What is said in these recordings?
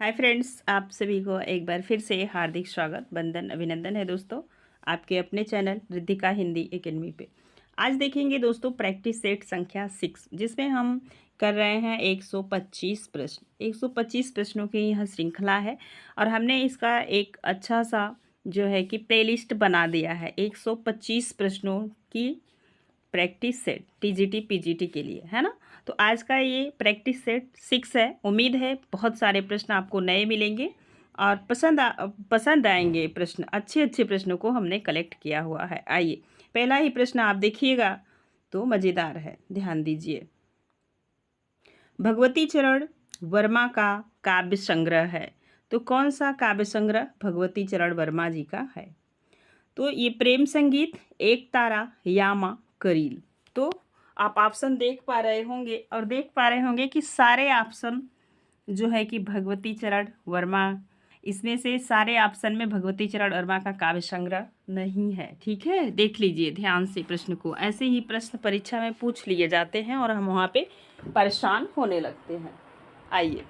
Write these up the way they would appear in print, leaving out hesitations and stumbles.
Hi friends, आप सभी को एक बार फिर से हार्दिक स्वागत, वंदन, अभिनंदन है दोस्तों आपके अपने चैनल रिद्धिका हिंदी एकेडमी पे। आज देखेंगे दोस्तों प्रैक्टिस सेट संख्या 6, जिसमें हम कर रहे हैं 125 प्रश्न। 125 प्रश्नों की यह श्रृंखला है और हमने इसका एक अच्छा सा जो है कि प्लेलिस्ट बना दिया है 125 प्रश्नों की प्रैक्टिस सेट टीजीटी पीजीटी के लिए, है ना। तो आज का ये प्रैक्टिस सेट 6 है। उम्मीद है बहुत सारे प्रश्न आपको नए मिलेंगे और पसंद आएंगे प्रश्न। अच्छे अच्छे प्रश्नों को हमने कलेक्ट किया हुआ है। आइए, पहला ही प्रश्न आप देखिएगा तो मज़ेदार है, ध्यान दीजिए। भगवती चरण वर्मा का काव्य संग्रह है, तो कौन सा काव्य संग्रह भगवती चरण वर्मा जी का है? तो ये प्रेम संगीत, एक तारा, यामा, करील। तो आप ऑप्शन देख पा रहे होंगे और देख पा रहे होंगे कि सारे ऑप्शन जो है कि भगवती चरण वर्मा, इसमें से सारे ऑप्शन में भगवती चरण वर्मा का काव्य संग्रह नहीं है। ठीक है, देख लीजिए ध्यान से प्रश्न को। ऐसे ही प्रश्न परीक्षा में पूछ लिए जाते हैं और हम वहाँ पे परेशान होने लगते हैं। आइए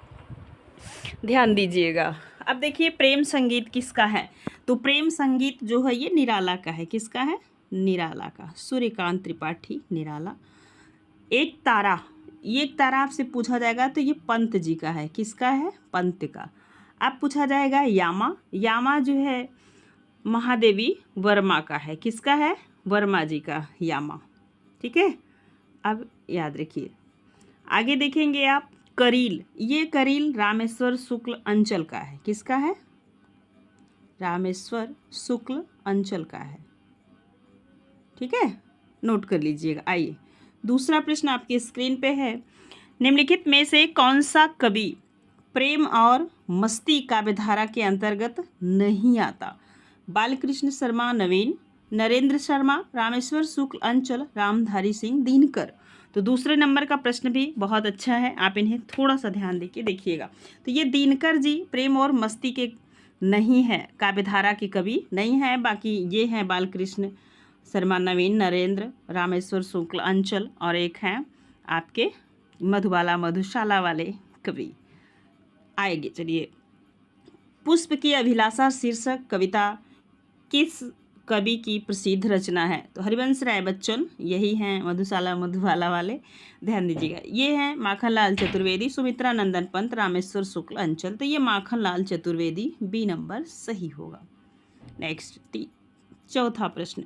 ध्यान दीजिएगा। अब देखिए प्रेम संगीत किसका है? तो प्रेम संगीत जो है ये निराला का है। किसका है? निराला का, सूर्यकांत त्रिपाठी निराला। एक तारा, ये एक तारा आपसे पूछा जाएगा तो ये पंत जी का है। किसका है? पंत का। अब पूछा जाएगा यामा, यामा जो है महादेवी वर्मा का है। किसका है? वर्मा जी का यामा। ठीक है, अब याद रखिए। आगे देखेंगे आप करील, ये करील रामेश्वर शुक्ल अंचल का है। किसका है? रामेश्वर शुक्ल अंचल का है। ठीक है, नोट कर लीजिएगा। आइए दूसरा प्रश्न आपकी स्क्रीन पे है। निम्नलिखित में से कौन सा कवि प्रेम और मस्ती काव्यधारा के अंतर्गत नहीं आता? बालकृष्ण शर्मा नवीन, नरेंद्र शर्मा, रामेश्वर शुक्ल अंचल, रामधारी सिंह दिनकर। तो दूसरे नंबर का प्रश्न भी बहुत अच्छा है, आप इन्हें थोड़ा सा ध्यान देके देखिएगा। तो ये दिनकर जी प्रेम और मस्ती के नहीं है, काव्यधारा के कवि नहीं है। बाकी ये हैं बालकृष्ण शर्मा नवीन, नरेंद्र, रामेश्वर शुक्ल अंचल और एक हैं आपके मधुबाला मधुशाला वाले कवि। आएंगे, चलिए। पुष्प की अभिलाषा शीर्षक कविता किस कवि की प्रसिद्ध रचना है? तो हरिवंश राय बच्चन, यही हैं मधुशाला मधुबाला वाले, ध्यान दीजिएगा। ये हैं माखनलाल चतुर्वेदी, सुमित्रा नंदन पंत, रामेश्वर शुक्ल अंचल। तो ये माखनलाल चतुर्वेदी, बी नंबर सही होगा। नेक्स्ट चौथा प्रश्न,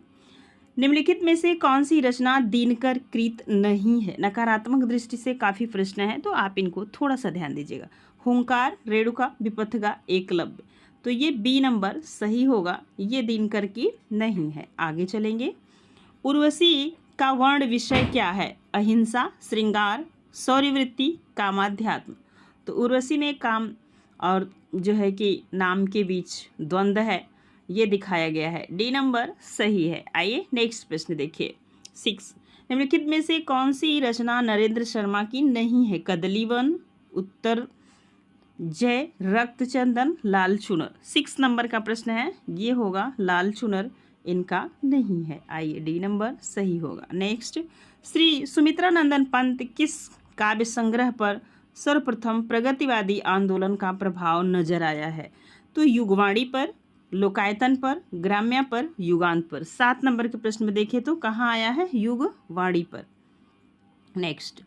निम्नलिखित में से कौन सी रचना दिनकर कृत नहीं है? नकारात्मक दृष्टि से काफ़ी प्रश्न हैं, तो आप इनको थोड़ा सा ध्यान दीजिएगा। हुंकार, रेणुका, विपथगा, एकलव्य। तो ये बी नंबर सही होगा, ये दिनकर की नहीं है। आगे चलेंगे। उर्वशी का वर्ण विषय क्या है? अहिंसा, श्रृंगार, शौर्यवृत्ति, कामाध्यात्म। तो उर्वशी में काम और जो है कि नाम के बीच द्वंद्व है, ये दिखाया गया है। डी नंबर सही है। आइए नेक्स्ट प्रश्न देखिए। 6, निम्नलिखित में से कौन सी रचना नरेंद्र शर्मा की नहीं है? कदलीवन, उत्तर जय, रक्तचंदन, लाल चुनर। 6 नंबर का प्रश्न है, ये होगा लाल चुनर, इनका नहीं है। आइए डी नंबर सही होगा। नेक्स्ट, श्री सुमित्रा नंदन पंत किस काव्य संग्रह पर सर्वप्रथम प्रगतिवादी आंदोलन का प्रभाव नजर आया है? तो युगवाणी पर, लोकायतन पर, ग्राम्य पर, युगांत पर। 7 नंबर के प्रश्न में देखें तो कहाँ आया है? युगवाणी पर। नेक्स्ट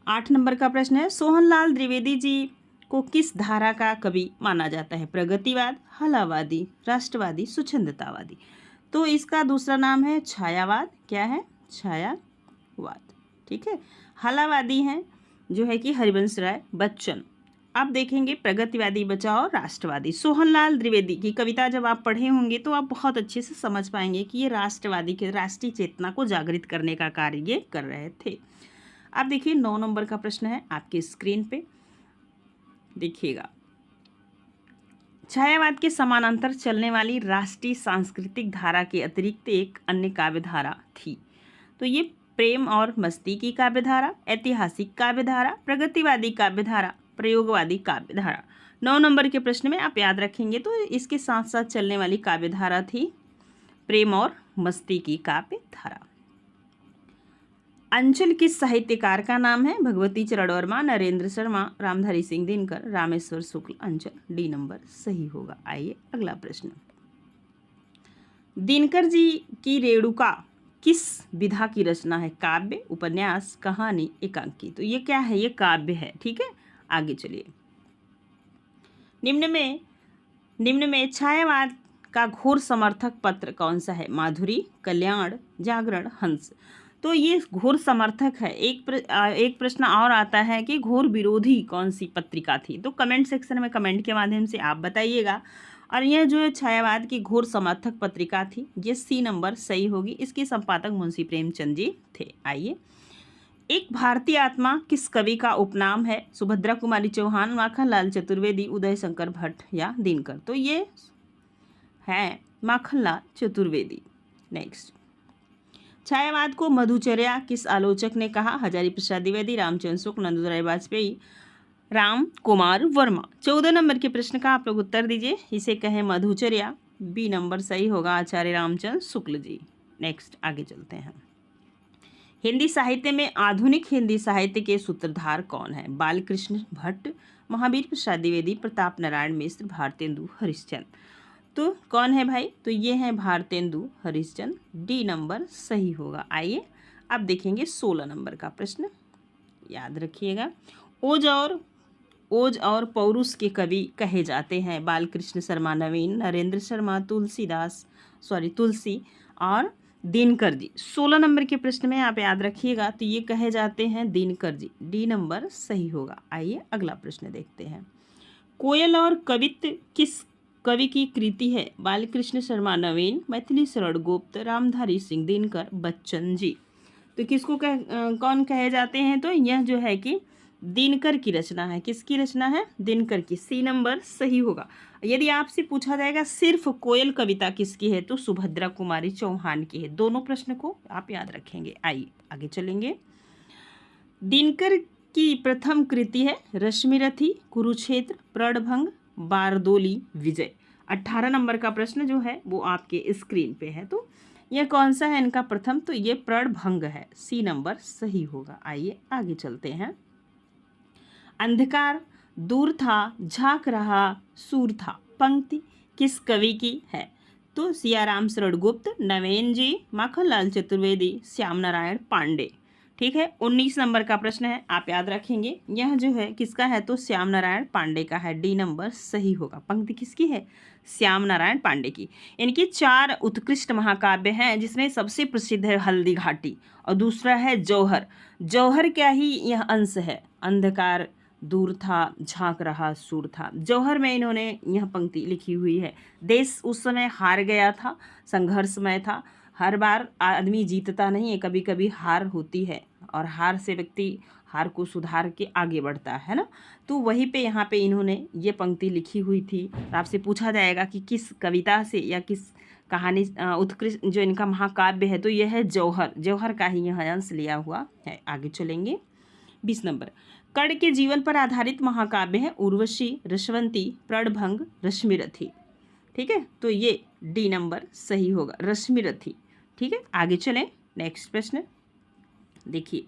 8 नंबर का प्रश्न है, सोहनलाल द्विवेदी जी को किस धारा का कवि माना जाता है? प्रगतिवाद, हलावादी, राष्ट्रवादी, स्वच्छंदतावादी। तो इसका दूसरा नाम है छायावाद। क्या है? छायावाद। ठीक है, हलावादी हैं जो है कि हरिवंश राय बच्चन। आप देखेंगे प्रगतिवादी बचाओ, राष्ट्रवादी। सोहनलाल द्विवेदी की कविता जब आप पढ़े होंगे तो आप बहुत अच्छे से समझ पाएंगे कि ये राष्ट्रवादी के राष्ट्रीय चेतना को जागृत करने का कार्य ये कर रहे थे। अब देखिए 9 नंबर का प्रश्न है आपके स्क्रीन पे, देखिएगा। छायावाद के समानांतर चलने वाली राष्ट्रीय सांस्कृतिक धारा के अतिरिक्त एक अन्य काव्यधारा थी। तो ये प्रेम और मस्ती की काव्यधारा, ऐतिहासिक काव्यधारा, प्रगतिवादी काव्यधारा, प्रयोगवादी काव्यधारा। 9 नंबर के प्रश्न में आप याद रखेंगे तो इसके साथ साथ चलने वाली काव्यधारा थी प्रेम और मस्ती की काव्यधारा। अंचल किस साहित्यकार का नाम है? भगवती चरण वर्मा, नरेंद्र शर्मा, रामधारी सिंह दिनकर, रामेश्वर शुक्ल। अंचल डी नंबर सही होगा। आइए अगला प्रश्न। दिनकर जी की रेणुका किस विधा की रचना है? काव्य, उपन्यास, कहानी, एकांकी। तो ये क्या है? ये काव्य है। ठीक है, आगे चलिए। निम्न में छायावाद का घोर समर्थक पत्र कौन सा है? माधुरी, कल्याण, जागरण, हंस। तो ये घोर समर्थक है। एक प्रश्न और आता है कि घोर विरोधी कौन सी पत्रिका थी? तो कमेंट सेक्शन में कमेंट के माध्यम से आप बताइएगा। और यह जो छायावाद की घोर समर्थक पत्रिका थी, ये सी नंबर सही होगी। इसके संपादक मुंशी प्रेमचंद जी थे। आइए, एक भारतीय आत्मा किस कवि का उपनाम है? सुभद्रा कुमारी चौहान, माखनलाल चतुर्वेदी, उदय शंकर भट्ट या दिनकर। तो ये है माखनलाल चतुर्वेदी। नेक्स्ट, छायावाद को मधुचर्या किस आलोचक ने कहा? हजारी प्रसाद द्विवेदी, रामचंद्र शुक्ल, नंदुराय वाजपेयी, राम कुमार वर्मा। 14 नंबर के प्रश्न का आप लोग उत्तर दीजिए। इसे कहें मधुचर्या। बी नंबर सही होगा, आचार्य रामचंद्र शुक्ल जी। नेक्स्ट, आगे चलते हैं। हिंदी साहित्य में आधुनिक हिंदी साहित्य के सूत्रधार कौन है? बालकृष्ण भट्ट, महावीर प्रसाद द्विवेदी, प्रताप नारायण मिश्र, भारतेंदु हरिश्चंद्र। तो कौन है भाई? तो ये है भारतेंदु हरिश्चंद्र। डी नंबर सही होगा। आइए अब देखेंगे 16 नंबर का प्रश्न, याद रखिएगा। ओज और पौरुष के कवि कहे जाते हैं? बालकृष्ण शर्मा नवीन, नरेंद्र शर्मा, तुलसी और दिनकर जी। 16 नंबर के प्रश्न में आप याद रखिएगा, तो ये कहे जाते हैं दिनकर जी। डी नंबर सही होगा। आइए अगला प्रश्न देखते हैं। कोयल और कवित्त किस कवि की कृति है? बालकृष्ण शर्मा नवीन, मैथिली शरण गुप्त, रामधारी सिंह दिनकर, बच्चन जी। तो किसको कौन कहे जाते हैं? तो यह जो है कि दिनकर की रचना है। किसकी रचना है? दिनकर की। सी नंबर सही होगा। यदि आपसे पूछा जाएगा सिर्फ कोयल कविता किसकी है, तो सुभद्रा कुमारी चौहान की है। दोनों प्रश्न को आप याद रखेंगे। आइए आगे चलेंगे। दिनकर की प्रथम कृति है रश्मिरथी, कुरुक्षेत्र, प्रणभंग, बारदोली, विजय। 18 नंबर का प्रश्न जो है वो आपके स्क्रीन पे है। तो यह कौन सा है इनका प्रथम? तो ये प्रणभंग है। सी नंबर सही होगा। आइए आगे चलते हैं। अंधकार दूर था, झांक रहा सूर था, पंक्ति किस कवि की है? तो सियाराम शरण गुप्त, नवेन जी, माखनलाल चतुर्वेदी, श्याम नारायण पांडे। ठीक है, 19 नंबर का प्रश्न है, आप याद रखेंगे। यह जो है किसका है? तो श्याम नारायण पांडे का है। डी नंबर सही होगा। पंक्ति किसकी है? श्याम नारायण पांडे की। इनकी 4 उत्कृष्ट महाकाव्य हैं, जिसमें सबसे प्रसिद्ध है हल्दी घाटी और दूसरा है जौहर। जौहर क्या ही यह अंश है? अंधकार दूर था, झांक रहा सूर था। जौहर में इन्होंने यह पंक्ति लिखी हुई है। देश उस समय हार गया था, संघर्षमय था। हर बार आदमी जीतता नहीं है, कभी कभी हार होती है और हार से व्यक्ति हार को सुधार के आगे बढ़ता है ना। तो वहीं पे यहाँ पे इन्होंने ये पंक्ति लिखी हुई थी। तो आपसे पूछा जाएगा कि किस कविता से या किस कहानी उत्कृष्ट जो इनका महाकाव्य है, तो यह है जौहर। जौहर का ही यह अंश लिया हुआ है। आगे चलेंगे। 20 नंबर, कर्ण के जीवन पर आधारित महाकाव्य है उर्वशी, रसवंती, प्रणभंग, रश्मिरथी। ठीक है, तो ये डी नंबर सही होगा, रश्मिरथी। ठीक है, आगे चलें। नेक्स्ट प्रश्न देखिए।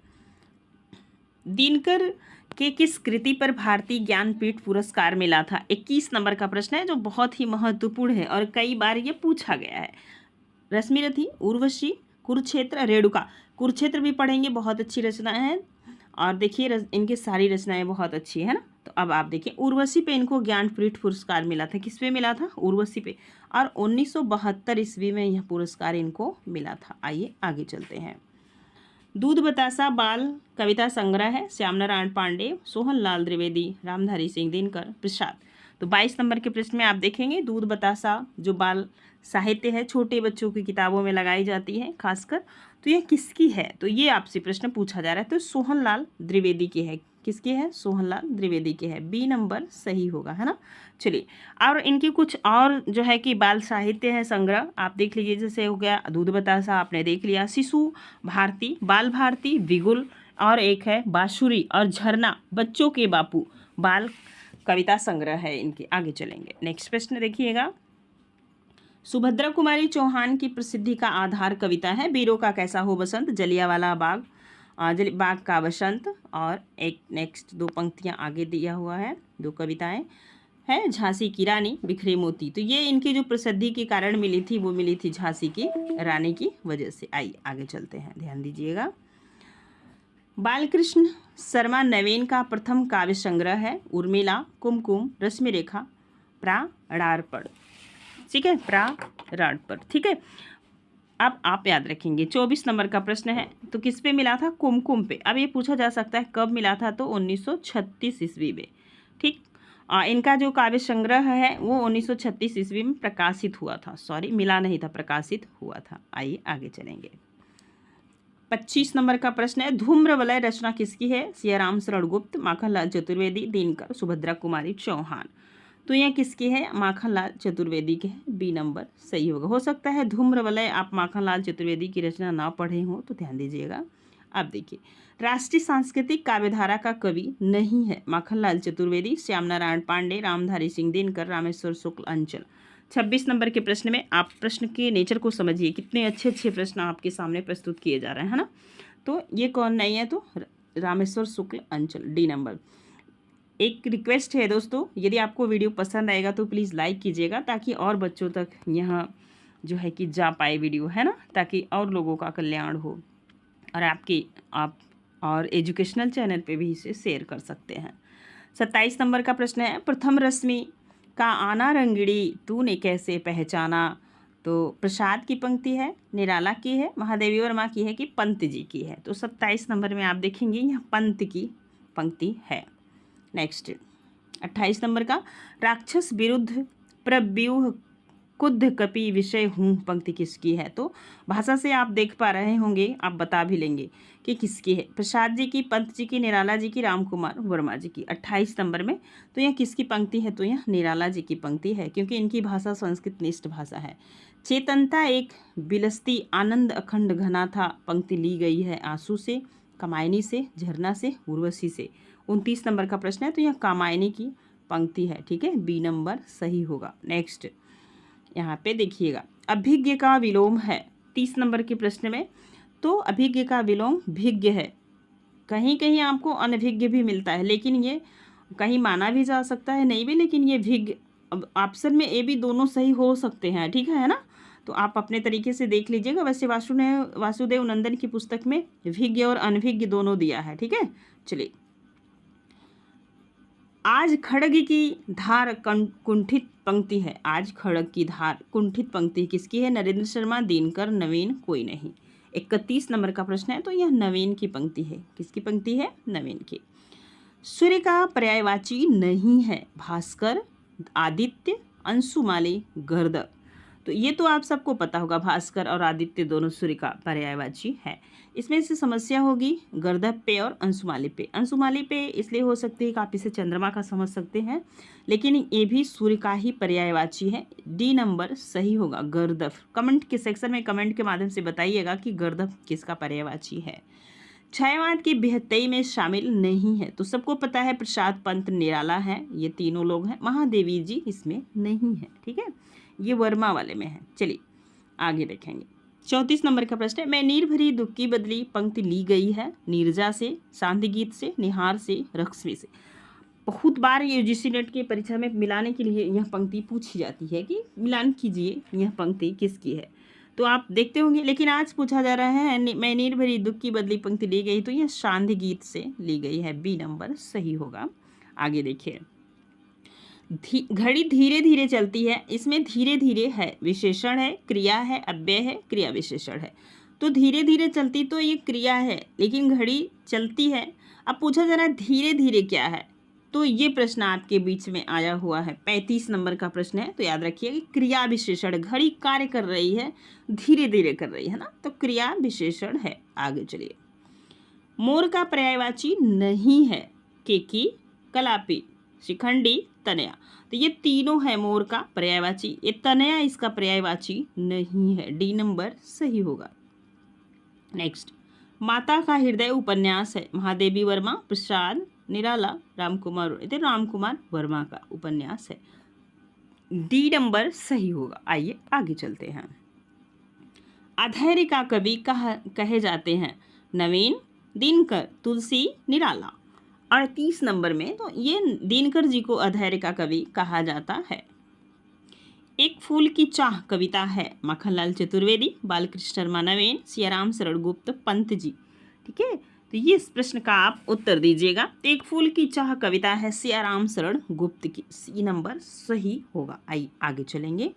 दिनकर के किस कृति पर भारतीय ज्ञानपीठ पुरस्कार मिला था? 21 नंबर का प्रश्न है, जो बहुत ही महत्वपूर्ण है और कई बार ये पूछा गया है। रश्मिरथी, उर्वशी, कुरुक्षेत्र, रेणुका। कुरुक्षेत्र भी पढ़ेंगे, बहुत अच्छी रचना है। और देखिए इनकी सारी रचनाएं बहुत अच्छी है ना। तो अब आप देखिए, उर्वशी पे इनको ज्ञानपीठ पुरस्कार मिला था। किस पे मिला था? उर्वशी पे। और 1972 ईस्वी में यह पुरस्कार इनको मिला था। आइए आगे चलते हैं। दूध बतासा बाल कविता संग्रह है, श्याम नारायण पांडे, सोहन लाल द्विवेदी, रामधारी सिंह दिनकर, प्रसाद। तो 22 नंबर के प्रश्न में आप देखेंगे दूध बतासा जो बाल साहित्य है, छोटे बच्चों की किताबों में लगाई जाती है खासकर, तो यह किसकी है? तो ये आपसे प्रश्न पूछा जा रहा है। तो सोहन लाल द्विवेदी की है। किसकी है? सोहन लाल द्विवेदी की है। बी नंबर सही होगा, है ना। चलिए, और इनकी कुछ और जो है कि बाल साहित्य है संग्रह, आप देख लीजिए। जैसे हो गया दूध बतासा, आपने देख लिया। शिशु भारती, बाल भारती, बिगुल, और एक है बांसुरी और झरना, बच्चों के बापू बाल कविता संग्रह है इनके। आगे चलेंगे। नेक्स्ट प्रश्न देखिएगा। सुभद्रा कुमारी चौहान की प्रसिद्धि का आधार कविता है वीरों का कैसा हो बसंत, जलियांवाला बाग, बाग का बसंत, और एक नेक्स्ट 2 पंक्तियाँ आगे दिया हुआ है, 2 कविताएं है, झांसी की रानी, बिखरे मोती। तो ये इनकी जो प्रसिद्धि के कारण मिली थी वो मिली थी झांसी की रानी की वजह से। आइए आगे चलते हैं, ध्यान दीजिएगा। बालकृष्ण शर्मा नवीन का प्रथम काव्य संग्रह है उर्मिला, कुमकुम, रश्मि रेखा, प्राणार्पण। ठीक है, प्राणार्पण। ठीक है, अब आप याद रखेंगे 24 नंबर का प्रश्न है, तो किस पे मिला था? कुमकुम पे। अब ये पूछा जा सकता है कब मिला था, तो 1936 ईस्वी में। ठीक, इनका जो काव्य संग्रह है वो 1936 ईस्वी में प्रकाशित हुआ था। सॉरी, मिला नहीं था, प्रकाशित हुआ था। आइए आगे चलेंगे। 25 नंबर का प्रश्न है, धूम्रवलय रचना किसकी है? सियाराम शरण गुप्त, माखनलाल चतुर्वेदी, दिनकर, सुभद्रा कुमारी चौहान। तो यह किसकी है? माखनलाल चतुर्वेदी के है। बी नंबर सही होगा। हो सकता है धूम्रवलय आप माखनलाल चतुर्वेदी की रचना ना पढ़े हो, तो ध्यान दीजिएगा। अब देखिए, राष्ट्रीय सांस्कृतिक काव्यधारा का कवि नहीं है माखनलाल चतुर्वेदी, श्याम नारायण पांडे, रामधारी सिंह दिनकर, रामेश्वर शुक्ल अंचल। 26 नंबर के प्रश्न में आप प्रश्न के नेचर को समझिए, कितने अच्छे अच्छे प्रश्न आपके सामने प्रस्तुत किए जा रहे हैं, है ना। तो ये कौन नहीं है? तो रामेश्वर शुक्ल अंचल, डी नंबर। एक रिक्वेस्ट है दोस्तों, यदि आपको वीडियो पसंद आएगा तो प्लीज़ लाइक कीजिएगा, ताकि और बच्चों तक यहाँ जो है कि जा पाए वीडियो, है ना, ताकि और लोगों का कल्याण हो, और आप और एजुकेशनल चैनल पे भी इसे शेयर कर सकते हैं। 27 नंबर का प्रश्न है, प्रथम रश्मि का आना रंगड़ी तूने कैसे पहचाना। तो प्रसाद की पंक्ति है, निराला की है, महादेवी वर्मा की है, कि पंत जी की है। तो 27 नंबर में आप देखेंगे यह पंत की पंक्ति है। नेक्स्ट 28 नंबर का, राक्षस विरुद्ध प्रव्यूह कुद्ध कपि विषय हूँ पंक्ति किसकी है। तो भाषा से आप देख पा रहे होंगे, आप बता भी लेंगे कि किसकी है। प्रसाद जी की, पंत जी की, निराला जी की, राम कुमार वर्मा जी की। 28 नंबर में तो यह किसकी पंक्ति है? तो यह निराला जी की पंक्ति है, क्योंकि इनकी भाषा संस्कृत निष्ठ भाषा है। चेतनता एक बिलस्ती आनंद अखंड घना था पंक्ति ली गई है आंसू से, कामायनी से, झरना से, उर्वशी से। 29 नंबर का प्रश्न है, तो यह कामायनी की पंक्ति है। ठीक है, बी नंबर सही होगा। नेक्स्ट यहाँ पे देखिएगा, अभिज्ञ का विलोम है 30 नंबर के प्रश्न में। तो अभिज्ञ का विलोम भिज्ञ है। कहीं कहीं आपको अनभिज्ञ भी मिलता है, लेकिन ये कहीं माना भी जा सकता है, नहीं भी, लेकिन ये भिज्ञ। अब ऑप्शन में ए भी दोनों सही हो सकते हैं, ठीक है ना। तो आप अपने तरीके से देख लीजिएगा। वैसे वासुदेव नंदन की पुस्तक में भिज्ञ और अनभिज्ञ दोनों दिया है। ठीक है, चलिए। आज खड़ग की धार कुंठित पंक्ति है। आज खड़ग की धार कुंठित पंक्ति किसकी है? नरेंद्र शर्मा, दिनकर, नवीन, कोई नहीं। 31 नंबर का प्रश्न है, तो यह नवीन की पंक्ति है। किसकी पंक्ति है? नवीन की। सूर्य का पर्यायवाची नहीं है भास्कर, आदित्य, अंशुमाली, गर्दभ। तो ये तो आप सबको पता होगा, भास्कर और आदित्य दोनों सूर्य का पर्यायवाची है। इसमें से समस्या होगी गर्दभ पे और अंशुमाली पे। अंशुमाली पे इसलिए हो सकती है कि आप इसे चंद्रमा का समझ सकते हैं, लेकिन ये भी सूर्य का ही पर्यायवाची है। डी नंबर सही होगा, गर्दभ। कमेंट के सेक्शन में कमेंट के माध्यम से बताइएगा कि गर्दभ किसका पर्यायवाची है। छायावाद की बेहतई में शामिल नहीं है। तो सबको पता है प्रसाद, पंत, निराला है, ये तीनों लोग हैं। महादेवी जी इसमें नहीं है। ठीक है, ये वर्मा वाले में है। चलिए आगे देखेंगे। 34 नंबर का प्रश्न है, मैं नीर भरी दुख की बदली पंक्ति ली गई है नीरजा से, शांति गीत से, निहार से, रश्मि से। बहुत बार यूजीसी नेट की परीक्षा में मिलाने के लिए यह पंक्ति पूछी जाती है कि मिलान कीजिए यह पंक्ति किसकी है। तो आप देखते होंगे, लेकिन आज पूछा जा रहा है मैं नीर भरी दुख की बदली पंक्ति ली गई, तो यह शांति गीत से ली गई है। बी नंबर सही होगा। आगे देखिए, घड़ी धीरे धीरे चलती है। इसमें धीरे धीरे है विशेषण है, क्रिया है, अव्यय है, क्रिया विशेषण है। तो धीरे धीरे चलती तो ये क्रिया है, लेकिन घड़ी चलती है। अब पूछा जा रहा है धीरे धीरे क्या है, तो ये प्रश्न आपके बीच में आया हुआ है। 35 नंबर का प्रश्न है, तो याद रखिए कि क्रिया विशेषण, घड़ी कार्य कर रही है, धीरे धीरे कर रही है ना, तो क्रिया विशेषण है। आगे चलिए, मोर का पर्यायवाची नहीं है, केकी, कलापी, शिखंडी, तनया। तो ये तीनों है मोर का पर्यायवाची, ये तनया इसका पर्यायवाची नहीं है। डी नंबर सही होगा। नेक्स्ट, माता का हृदय उपन्यास है, महादेवी वर्मा, प्रसाद, निराला, रामकुमार, रामकुमार वर्मा का उपन्यास है। डी नंबर सही होगा। आइए आगे चलते हैं। अधैर्य का कवि कहे जाते हैं नवीन, दिनकर, तुलसी, निराला। 38 नंबर में तो ये दिनकर जी को अधैर्य का कवि कहा जाता है। एक फूल की चाह कविता है माखनलाल चतुर्वेदी, बालकृष्ण शर्मा नवीन, सियाराम शरण गुप्त, पंत जी। ठीक है, तो ये इस प्रश्न का आप उत्तर दीजिएगा। तो एक फूल की चाह कविता है सियाराम शरण गुप्त की, सी नंबर सही होगा। आइए आगे चलेंगे।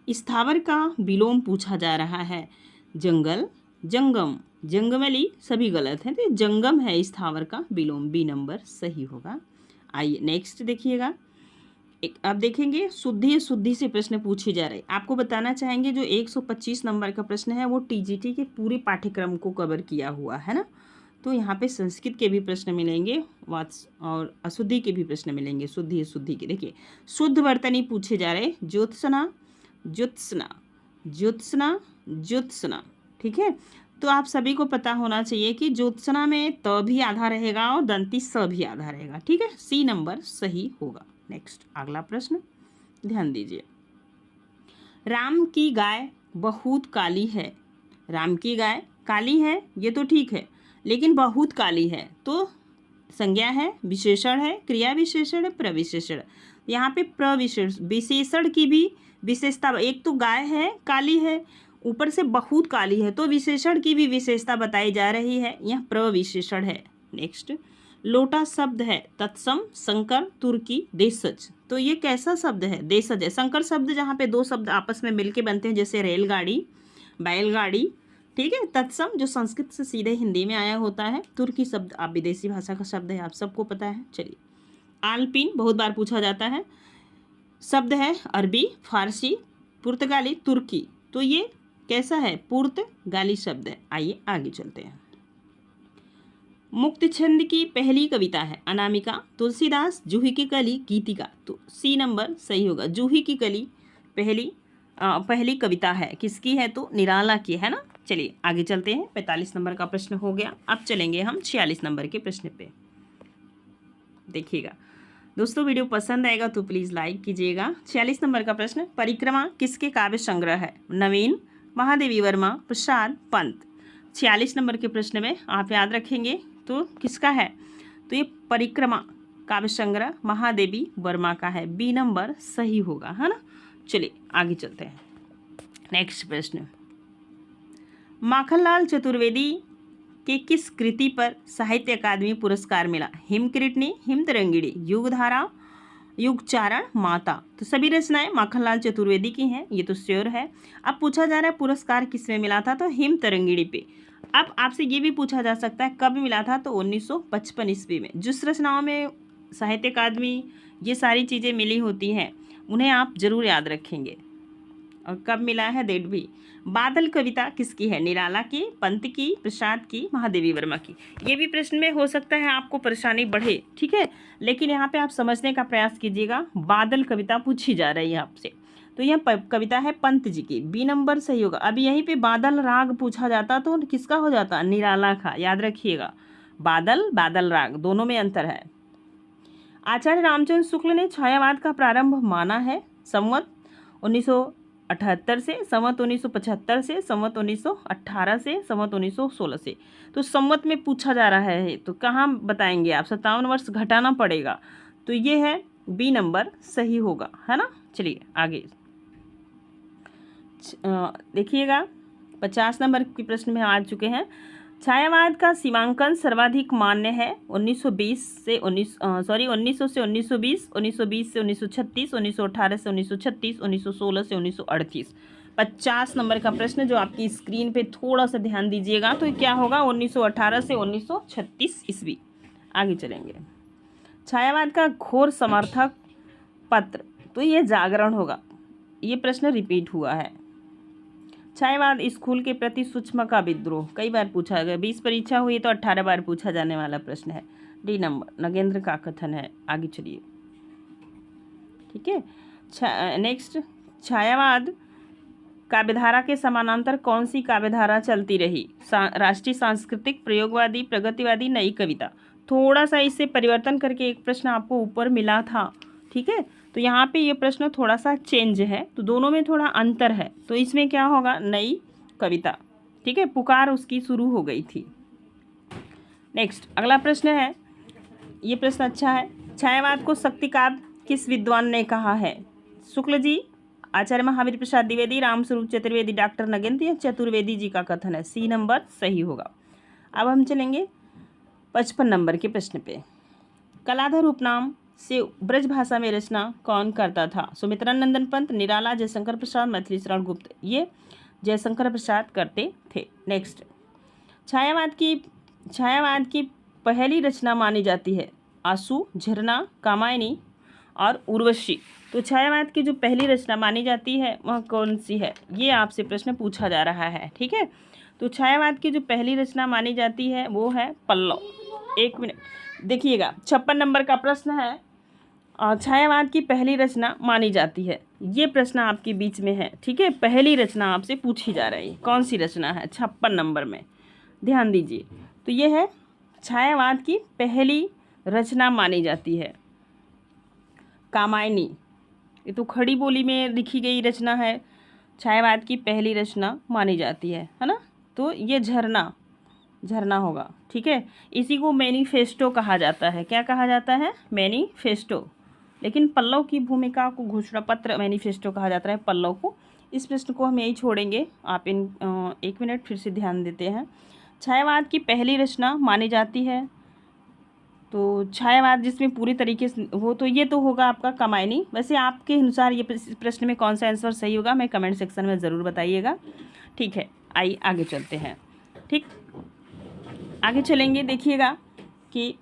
स्थावर का विलोम पूछा जा रहा है। जंगल, जंगम, जंगमली सभी गलत हैं, तो जंगम है स्थावर का विलोम, बी नंबर सही होगा। आइए नेक्स्ट देखिएगा। एक आप देखेंगे शुद्धि शुद्धि से प्रश्न पूछे जा रहे। आपको बताना चाहेंगे जो 125 नंबर का प्रश्न है वो टीजीटी के पूरे पाठ्यक्रम को कवर किया हुआ है ना। तो यहाँ पे संस्कृत के भी प्रश्न मिलेंगे और अशुद्धि के भी प्रश्न मिलेंगे, शुद्धि शुद्धि के। देखिए शुद्ध वर्तनी पूछे जा रहे, ज्योत्सना, ज्योत्सना, ज्योत्सना, ज्योत्सना। ठीक है, तो आप सभी को पता होना चाहिए कि ज्योत्सना में त भी आधा रहेगा और दंती स भी आधा रहेगा। ठीक है, सी नंबर सही होगा। नेक्स्ट अगला प्रश्न ध्यान दीजिए। राम की गाय बहुत काली है। राम की गाय काली है ये तो ठीक है, लेकिन बहुत काली है तो संज्ञा है, विशेषण है, क्रिया विशेषण है, प्रविशेषण। यहाँ पे विशेषण की भी विशेषता, एक तो गाय है काली है, ऊपर से बहुत काली है, तो विशेषण की भी विशेषता बताई जा रही है, यह प्रविशेषण है। नेक्स्ट लोटा शब्द है तत्सम, संकर, तुर्की, देशज। तो ये कैसा शब्द है? देशज है। संकर शब्द जहाँ पे दो शब्द आपस में मिलके बनते हैं, जैसे रेलगाड़ी, बैलगाड़ी। ठीक है, तत्सम जो संस्कृत से सीधे हिंदी में आया होता है। तुर्की शब्द आप विदेशी भाषा का शब्द है, आप सबको पता है। चलिए आल्पिन बहुत बार पूछा जाता है, शब्द है अरबी, फारसी, पुर्तगाली, तुर्की। तो ये कैसा है? पुर्तगाली शब्द है। आइए आगे चलते हैं। मुक्त छंद की पहली कविता है अनामिका, तुलसीदास, जूही की कली, गीतिका। तो सी नंबर सही होगा। जूही की कली पहली कविता है, किसकी है? तो निराला की है ना। चलिए आगे चलते हैं। 45 नंबर का प्रश्न हो गया। अब चलेंगे हम 46 नंबर के प्रश्न पे। देखिएगा दोस्तों, वीडियो पसंद आएगा तो प्लीज़ लाइक कीजिएगा। 46 नंबर का प्रश्न, परिक्रमा किसके काव्य संग्रह है? नवीन, महादेवी वर्मा, प्रसाद, पंत। 46 नंबर के प्रश्न में आप याद रखेंगे तो किसका है? तो ये परिक्रमा काव्य संग्रह महादेवी वर्मा का है, बी नंबर सही होगा, है ना। चलिए आगे चलते हैं। नेक्स्ट प्रश्न, माखनलाल चतुर्वेदी के किस कृति पर साहित्य अकादमी पुरस्कार मिला? हिमकृतनी, हिमतरंगिणी, युगधारा, युगचारण, माता। तो सभी रचनाएं माखनलाल चतुर्वेदी की हैं, ये तो श्योर है। अब पूछा जा रहा है पुरस्कार किस में मिला था? तो हिमतरंगिणी पे। अब आपसे ये भी पूछा जा सकता है कब मिला था? तो 1955 ईस्वी में। जिस रचनाओं में साहित्य अकादमी ये सारी चीज़ें मिली होती हैं उन्हें आप जरूर याद रखेंगे, और कब मिला है डेट भी। बादल कविता किसकी है? निराला की, पंत की, प्रसाद की, महादेवी वर्मा की। ये भी प्रश्न में हो सकता है आपको परेशानी बढ़े, ठीक है, लेकिन यहाँ पे आप समझने का प्रयास कीजिएगा। बादल कविता पूछी जा रही है आपसे, तो यह कविता है पंत जी की, बी नंबर सही होगा। अब यहीं पे बादल राग पूछा जाता तो किसका हो जाता? निराला का, याद रखिएगा। बादल, बादल राग दोनों में अंतर है। आचार्य रामचंद्र शुक्ल ने छायावाद का प्रारंभ माना है संवत 1978 से, संवत 1975 से, संवत 1918 से, संवत 1916 से। तो संवत में पूछा जा रहा है तो कहाँ बताएंगे आप? 57 वर्ष घटाना पड़ेगा, तो ये है बी नंबर सही होगा, है ना। चलिए आगे देखिएगा। 50 नंबर के प्रश्न में आ चुके हैं। छायावाद का सीमांकन सर्वाधिक मान्य है 1920 से 1900 से 1920, 1920 से 1936, 1918 से 1936, 1916 से 1938। 50 नंबर का प्रश्न जो आपकी स्क्रीन पे थोड़ा सा ध्यान दीजिएगा, तो क्या होगा? 1918 से 1936 ईस्वी। आगे चलेंगे। छायावाद का घोर समर्थक पत्र, तो ये जागरण होगा। ये प्रश्न रिपीट हुआ है। छायावाद स्कूल के प्रति सूक्ष्म का विद्रोह, कई बार पूछा गया। 20 परीक्षा हुई तो 18 बार पूछा जाने वाला प्रश्न है, डी नंबर नगेंद्र का कथन है। आगे चलिए, ठीक है। नेक्स्ट, छायावाद काव्यधारा के समानांतर कौन सी काव्यधारा चलती रही? राष्ट्रीय सांस्कृतिक, प्रयोगवादी, प्रगतिवादी, नई कविता। थोड़ा सा इसे परिवर्तन करके एक प्रश्न आपको ऊपर मिला था, ठीक है, तो यहाँ पे ये प्रश्न थोड़ा सा चेंज है, तो दोनों में थोड़ा अंतर है। तो इसमें क्या होगा? नई कविता, ठीक है, पुकार उसकी शुरू हो गई थी। नेक्स्ट अगला प्रश्न है, ये प्रश्न अच्छा है। छायावाद को शक्ति काव्य किस विद्वान ने कहा है? शुक्ल जी, आचार्य महावीर प्रसाद द्विवेदी, रामस्वरूप चतुर्वेदी, डॉक्टर नगेंद्र चतुर्वेदी जी का कथन है। सी नंबर सही होगा। अब हम चलेंगे 55 नंबर के प्रश्न पे। कलाधर उपनाम से ब्रज भाषा में रचना कौन करता था? सुमित्रा नंदन पंत, निराला, जयशंकर प्रसाद, मैथिली शरण गुप्त। ये जयशंकर प्रसाद करते थे। नेक्स्ट, छायावाद की पहली रचना मानी जाती है आंसू, झरना, कामायनी और उर्वशी। तो छायावाद की जो पहली रचना मानी जाती है वह कौन सी है? ये आपसे प्रश्न पूछा जा रहा है। ठीक है, तो छायावाद की जो पहली रचना मानी जाती है वो है पल्लव। 1 मिनट देखिएगा, 56 नंबर का प्रश्न है, छायावाद की पहली रचना मानी जाती है। ये प्रश्न आपके बीच में है। ठीक है, पहली रचना आपसे पूछी जा रही है, कौन सी रचना है 56 नंबर में, ध्यान दीजिए। तो ये है छायावाद की पहली रचना मानी जाती है कामायनी। ये तो खड़ी बोली में लिखी गई रचना है, छायावाद की पहली रचना मानी जाती है ना। तो ये झरना होगा। ठीक है, इसी को मैनिफेस्टो कहा जाता है। क्या कहा जाता है? मैनिफेस्टो। लेकिन पल्लव की भूमिका को घोषणा पत्र मैनिफेस्टो कहा जाता है पल्लव को। इस प्रश्न को हम यही छोड़ेंगे। आप 1 मिनट फिर से ध्यान देते हैं। छायावाद की पहली रचना मानी जाती है, तो छायावाद जिसमें पूरी तरीके से वो, तो ये तो होगा आपका कामायनी। वैसे आपके अनुसार ये प्रश्न में कौन सा आंसर सही होगा मैं कमेंट सेक्शन में ज़रूर बताइएगा। ठीक है, आइए आगे चलते हैं। ठीक, आगे चलेंगे। देखिएगा कि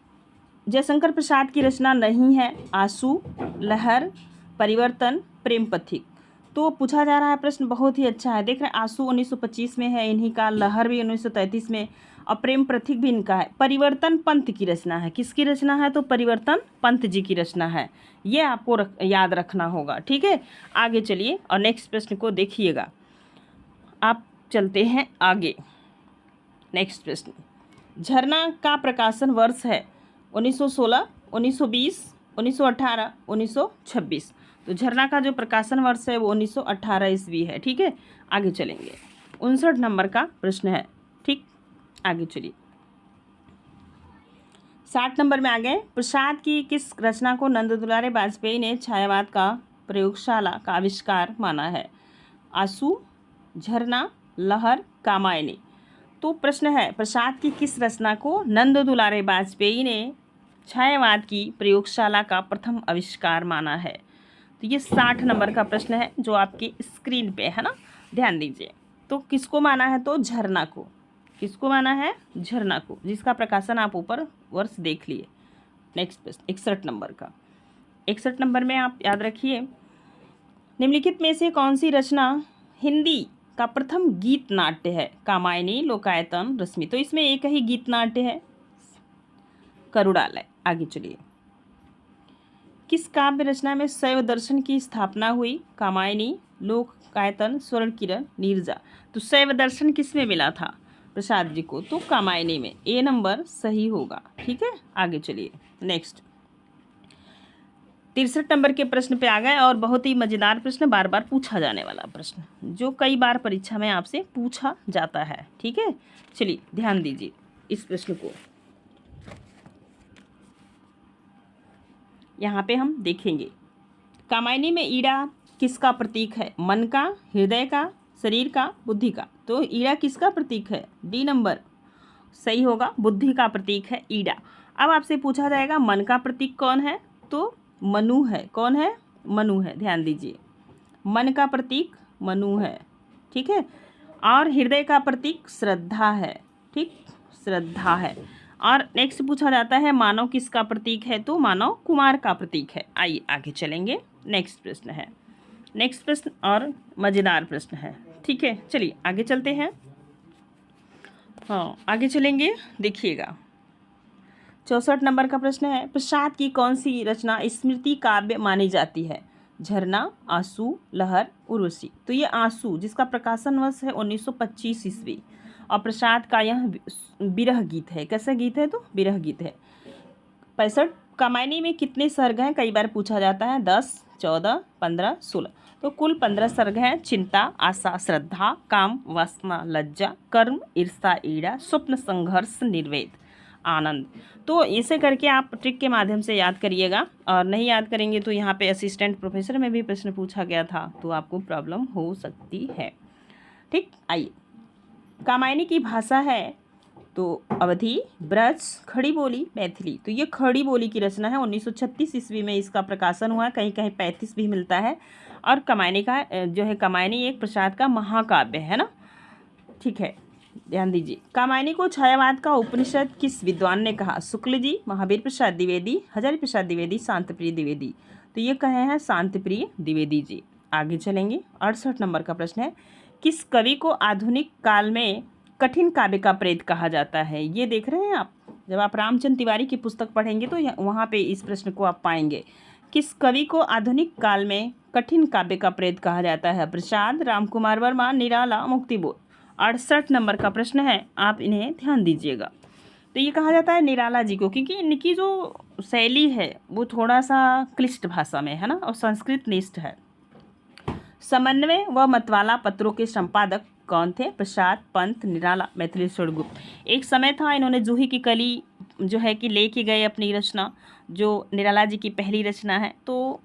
जयशंकर प्रसाद की रचना नहीं है आंसू, लहर, परिवर्तन, प्रेम पथिक। तो पूछा जा रहा है प्रश्न बहुत ही अच्छा है। देख रहे हैं, आंसू 1925 में है इन्हीं का, लहर भी 1933 में, और प्रेम प्रतीक भी इनका है। परिवर्तन पंत की रचना है। किसकी रचना है? तो परिवर्तन पंत जी की रचना है। ये आपको याद रखना होगा। ठीक है, आगे चलिए और नेक्स्ट प्रश्न को देखिएगा। आप चलते हैं आगे। नेक्स्ट प्रश्न, झरना का प्रकाशन वर्ष है 1916, 1920, 1918, 1926। तो झरना का जो प्रकाशन वर्ष है वो 1918 ईस्वी है। ठीक है, आगे चलेंगे। 59 नंबर का प्रश्न है। ठीक, आगे चलिए। 60 नंबर में आ गए। प्रसाद की किस रचना को नंद दुलारे वाजपेयी ने छायावाद का प्रयोगशाला का आविष्कार माना है? आंसू, झरना, लहर, कामायनी। तो प्रश्न है, प्रसाद की किस रचना को नंद दुलारे वाजपेयी ने छायावाद की प्रयोगशाला का प्रथम आविष्कार माना है? तो ये 60 नंबर का प्रश्न है जो आपकी स्क्रीन पे है ना, ध्यान दीजिए। तो किसको माना है? तो झरना को। किसको माना है? झरना को, जिसका प्रकाशन आप ऊपर वर्ष देख लिए। नेक्स्ट प्रश्न 61 नंबर का। 61 नंबर में आप याद रखिए, निम्नलिखित में से कौन सी रचना हिंदी का प्रथम गीत नाट्य है? कामायनी, लोकायतन, रश्मि। तो इसमें एक ही गीत नाट्य है, करुणालय। आगे चलिए। किस काव्य रचना में शैव दर्शन की स्थापना हुई? कामायनी, लोकायतन, स्वर्ण किरण, नीरजा। तो शैव दर्शन किस में मिला था प्रसाद जी को? तो कामायनी में। ए नंबर सही होगा। ठीक है, आगे चलिए। नेक्स्ट 63 नंबर के प्रश्न पे आ गए, और बहुत ही मज़ेदार प्रश्न, बार बार पूछा जाने वाला प्रश्न, जो कई बार परीक्षा में आपसे पूछा जाता है। ठीक है, चलिए ध्यान दीजिए इस प्रश्न को। यहाँ पे हम देखेंगे, कामायनी में ईड़ा किसका प्रतीक है? मन का, हृदय का, शरीर का, बुद्धि का। तो ईड़ा किसका प्रतीक है? डी नंबर सही होगा, बुद्धि का प्रतीक है ईड़ा। अब आपसे पूछा जाएगा मन का प्रतीक कौन है? तो मनु है। कौन है? मनु है। ध्यान दीजिए, मन का प्रतीक मनु है। ठीक है, और हृदय का प्रतीक श्रद्धा है। ठीक, श्रद्धा है। और नेक्स्ट पूछा जाता है मानव किसका प्रतीक है? तो मानव कुमार का प्रतीक है। आइए आगे चलेंगे। नेक्स्ट प्रश्न है, नेक्स्ट प्रश्न और मज़ेदार प्रश्न है। ठीक है, चलिए आगे चलते हैं। हाँ, आगे चलेंगे। देखिएगा 64 नंबर का प्रश्न है, प्रसाद की कौन सी रचना स्मृति काव्य मानी जाती है? झरना, आंसू, लहर, उर्वशी। तो ये आंसू, जिसका प्रकाशन वर्ष है 1925 ईस्वी, और प्रसाद का यह विरह गीत है। कैसा गीत है? तो विरह गीत है। 65 कामायनी में कितने सर्ग हैं? कई बार पूछा जाता है। 10, 14, 15, 16। तो कुल 15 सर्ग हैं। चिंता, आशा, श्रद्धा, काम, वासना, लज्जा, कर्म, ईर्षा, ईड़ा, स्वप्न, संघर्ष, निर्वेद। आनंद। तो इसे करके आप ट्रिक के माध्यम से याद करिएगा, और नहीं याद करेंगे तो यहाँ पे असिस्टेंट प्रोफेसर में भी प्रश्न पूछा गया था तो आपको प्रॉब्लम हो सकती है। ठीक, आइए, कामायनी की भाषा है तो अवधी, ब्रज, खड़ी बोली, मैथिली। तो ये खड़ी बोली की रचना है, 1936 ईस्वी में इसका प्रकाशन हुआ, कहीं कहीं 35 भी मिलता है। और कामायनी का जो है, कामायनी एक प्रसाद का महाकाव्य है ना। ठीक है, ध्यान दीजिए। कामायनी को छायावाद का उपनिषद किस विद्वान ने कहा? शुक्ल जी, महावीर प्रसाद द्विवेदी, हजारी प्रसाद द्विवेदी, शांतिप्रिय द्विवेदी। तो ये कहे हैं शांतिप्रिय द्विवेदी जी। आगे चलेंगे, 68 नंबर का प्रश्न है, किस कवि को आधुनिक काल में कठिन काव्य का प्रेत कहा जाता है? ये देख रहे हैं आप, जब आप रामचंद्र तिवारी की पुस्तक पढ़ेंगे तो वहाँ पे इस प्रश्न को आप पाएंगे। किस कवि को आधुनिक काल में कठिन काव्य का प्रेत कहा जाता है? प्रसाद, रामकुमार वर्मा, निराला, मुक्तिबोध। 68 नंबर का प्रश्न है, आप इन्हें ध्यान दीजिएगा। तो ये कहा जाता है निराला जी को, क्योंकि इनकी जो शैली है वो थोड़ा सा क्लिष्ट भाषा में है ना, और संस्कृत निष्ठ है। समन्वय व मतवाला पत्रों के संपादक कौन थे? प्रसाद, पंत, निराला, मैथिलीश्वर गुप्त। एक समय था इन्होंने जूही की कली जो है कि लेके गए अपनी रचना, जो निराला जी की पहली रचना है, तो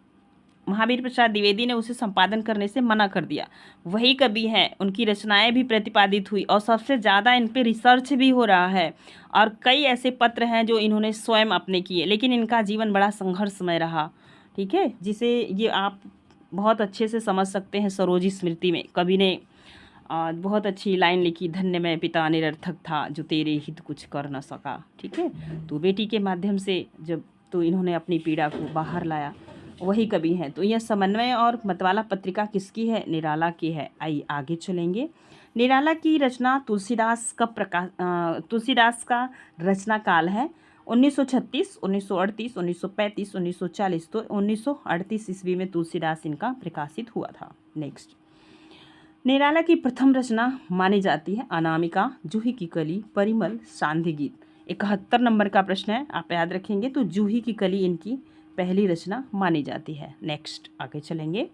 महावीर प्रसाद द्विवेदी ने उसे संपादन करने से मना कर दिया। वही कवि हैं, उनकी रचनाएं भी प्रतिपादित हुई और सबसे ज़्यादा इन पे रिसर्च भी हो रहा है, और कई ऐसे पत्र हैं जो इन्होंने स्वयं अपने किए, लेकिन इनका जीवन बड़ा संघर्षमय रहा। ठीक है, जिसे ये आप बहुत अच्छे से समझ सकते हैं। सरोजी स्मृति में कवि ने बहुत अच्छी लाइन लिखी, धन्य मैं पिता निरर्थक था जो तेरे हित कुछ कर न सका। ठीक है, तो बेटी के माध्यम से जब तो इन्होंने अपनी पीड़ा को बाहर लाया, वही कवि हैं। तो यह समन्वय और मतवाला पत्रिका किसकी है? निराला की है। आइए आगे चलेंगे। निराला की रचना तुलसीदास का रचना काल है 1936, 1938, 1935, 1940। तो 1938 ईस्वी में तुलसीदास इनका प्रकाशित हुआ था। नेक्स्ट, निराला की प्रथम रचना मानी जाती है अनामिका, जूही की कली, परिमल, सांध्य गीत। 71 नंबर का प्रश्न है, आप याद रखेंगे। तो जूही की कली इनकी पहली रचना मानी जाती है। नेक्स्ट, आगे चलेंगे।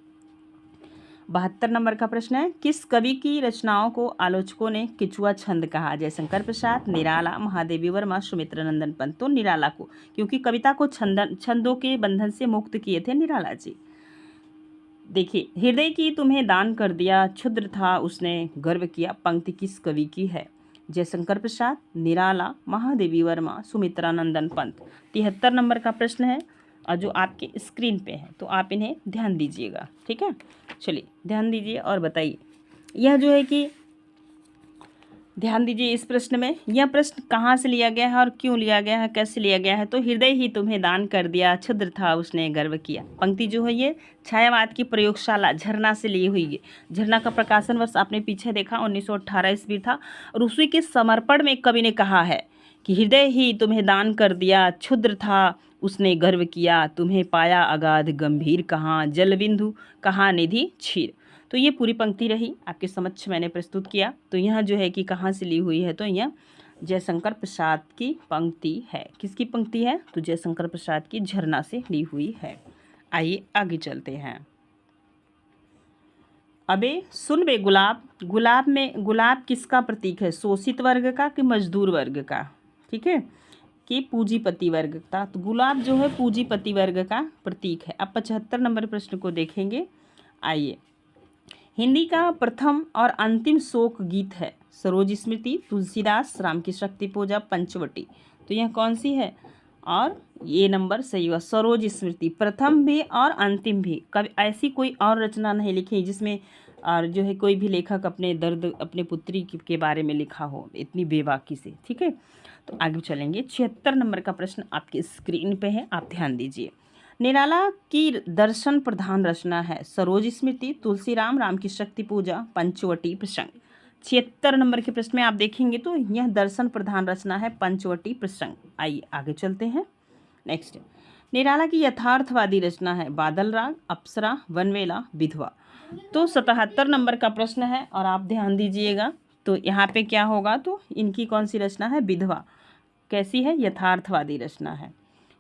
72 नंबर का प्रश्न है, किस कवि की रचनाओं को आलोचकों ने किचुआ छंद कहा? जयशंकर प्रसाद, निराला, महादेवी वर्मा, सुमित्रा नंदन पंत। तो निराला को, क्योंकि कविता को छंदों के बंधन से मुक्त किए थे निराला जी। देखिए, हृदय की तुम्हें दान कर दिया, क्षुद्र था उसने गर्व किया। पंक्ति किस कवि की है? जयशंकर प्रसाद, निराला, महादेवी वर्मा, सुमित्रा नंदन पंत। 73 नंबर का प्रश्न है, और जो आपके स्क्रीन पे है, तो आप इन्हें ध्यान दीजिएगा। ठीक है, चलिए ध्यान दीजिए और बताइए। यह जो है कि ध्यान दीजिए इस प्रश्न में, यह प्रश्न कहाँ से लिया गया है और क्यों लिया गया है, कैसे लिया गया है? तो हृदय ही तुम्हें दान कर दिया, क्षुद्र था उसने गर्व किया। पंक्ति जो है ये छायावाद की प्रयोगशाला झरना से ली हुई है। झरना का प्रकाशन वर्ष आपने पीछे देखा 1918 ईस्वी था, और उसी के समर्पण में कवि ने कहा है कि हृदय ही तुम्हें दान कर दिया, क्षुद्र था उसने गर्व किया, तुम्हें पाया अगाध गंभीर कहाँ, जलबिंदु कहाँ निधि क्षीर। तो ये पूरी पंक्ति रही, आपके समक्ष मैंने प्रस्तुत किया। तो यह जो है कि कहाँ से ली हुई है? तो यह जयशंकर प्रसाद की पंक्ति है। किसकी पंक्ति है? तो जयशंकर प्रसाद की झरना से ली हुई है। आइए आगे चलते हैं। अबे सुन बे गुलाब, गुलाब किसका प्रतीक है? शोषित वर्ग का कि मजदूर वर्ग का? ठीक है, कि पूंजीपति वर्ग का? तो गुलाब जो है पूंजीपति वर्ग का प्रतीक है। अब 75 नंबर प्रश्न को देखेंगे। आइए, हिंदी का प्रथम और अंतिम शोक गीत है? सरोज स्मृति, तुलसीदास, राम की शक्ति पूजा, पंचवटी। तो यह कौन सी है? और ये नंबर सही हुआ, सरोज स्मृति। प्रथम भी और अंतिम भी, कभी ऐसी कोई और रचना नहीं लिखी जिसमें और जो है कोई भी लेखक अपने दर्द अपने पुत्री के बारे में लिखा हो इतनी बेबाकी से। ठीक है, तो आगे चलेंगे। 76 नंबर का प्रश्न आपके स्क्रीन पे है, आप ध्यान दीजिए। निराला की दर्शन प्रधान रचना है? सरोज स्मृति, तुलसीराम, राम की शक्ति पूजा, पंचवटी प्रसंग। 76 नंबर के प्रश्न में आप देखेंगे तो यह दर्शन प्रधान रचना है, पंचवटी प्रसंग। आइए आगे चलते हैं। नेक्स्ट, निराला की यथार्थवादी रचना है? बादल राग, अप्सरा, वनवेला, विधवा। तो 77 नंबर का प्रश्न है, और आप ध्यान दीजिएगा। तो यहाँ पे क्या होगा? तो इनकी कौन सी रचना है? विधवा। कैसी है? यथार्थवादी रचना है।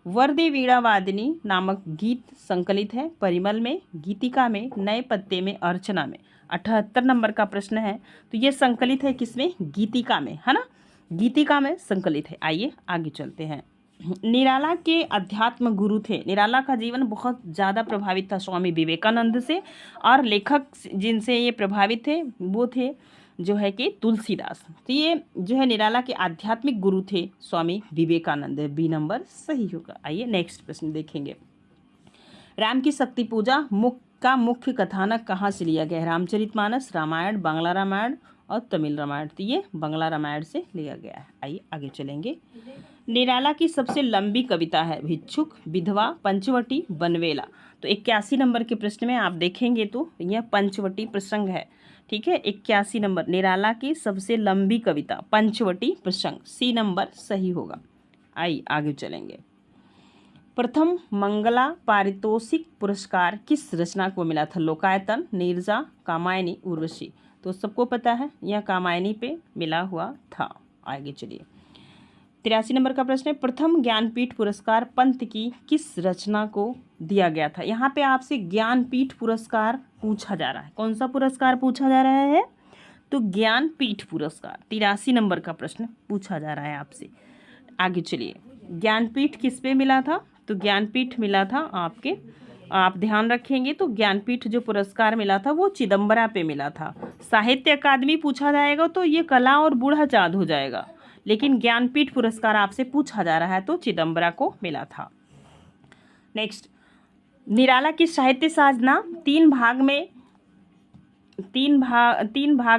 वरदे वीणा वादिनी नामक गीत संकलित है? परिमल में, गीतिका में, नए पत्ते में, अर्चना में। 78 नंबर का प्रश्न है, तो ये संकलित है किसमें? गीतिका में, है ना। गीतिका में संकलित है। आइए आगे चलते हैं। निराला के अध्यात्म गुरु थे। निराला का जीवन बहुत ज़्यादा प्रभावित था स्वामी विवेकानंद से, और लेखक जिनसे ये प्रभावित थे वो थे जो है कि तुलसीदास। तो ये जो है निराला के आध्यात्मिक गुरु थे स्वामी विवेकानंद। बी नंबर सही होगा। आइए नेक्स्ट प्रश्न देखेंगे। राम की शक्ति पूजा मुख्य कथानक कहाँ से लिया गया है? रामचरितमानस, रामायण, बांग्ला रामायण और तमिल रामायण। तो ये बांग्ला रामायण से लिया गया है। आइए आगे चलेंगे। निराला की सबसे लंबी कविता है भिक्षुक, विधवा, पंचवटी, बनवेला। तो 81 नंबर के प्रश्न में आप देखेंगे तो यह पंचवटी प्रसंग है। ठीक है, 81 नंबर निराला की सबसे लंबी कविता पंचवटी प्रसंग। सी नंबर सही होगा। आइए आगे चलेंगे। प्रथम मंगला पारितोषिक पुरस्कार किस रचना को मिला था? लोकायतन, नीरजा, कामायनी, उर्वशी। तो सबको पता है यह कामायनी पे मिला हुआ था। आगे चलिए। 83 नंबर का प्रश्न है, प्रथम ज्ञानपीठ पुरस्कार पंत की किस रचना को दिया गया था? यहाँ पे आपसे ज्ञानपीठ पुरस्कार पूछा जा रहा है। कौन सा पुरस्कार पूछा जा रहा है? तो ज्ञानपीठ पुरस्कार 83 नंबर का प्रश्न पूछा जा रहा है आपसे। आगे चलिए। ज्ञानपीठ किस पे मिला था? तो ज्ञानपीठ मिला था आपके, आप ध्यान रखेंगे तो ज्ञानपीठ जो पुरस्कार मिला था वो चिदम्बरा पे मिला था। साहित्य अकादमी पूछा जाएगा तो ये कला और बूढ़ा चाँद हो जाएगा, लेकिन ज्ञानपीठ पुरस्कार आपसे पूछा जा रहा है तो चिदम्बरा को मिला था। नेक्स्ट, निराला की साहित्य साधना तीन भाग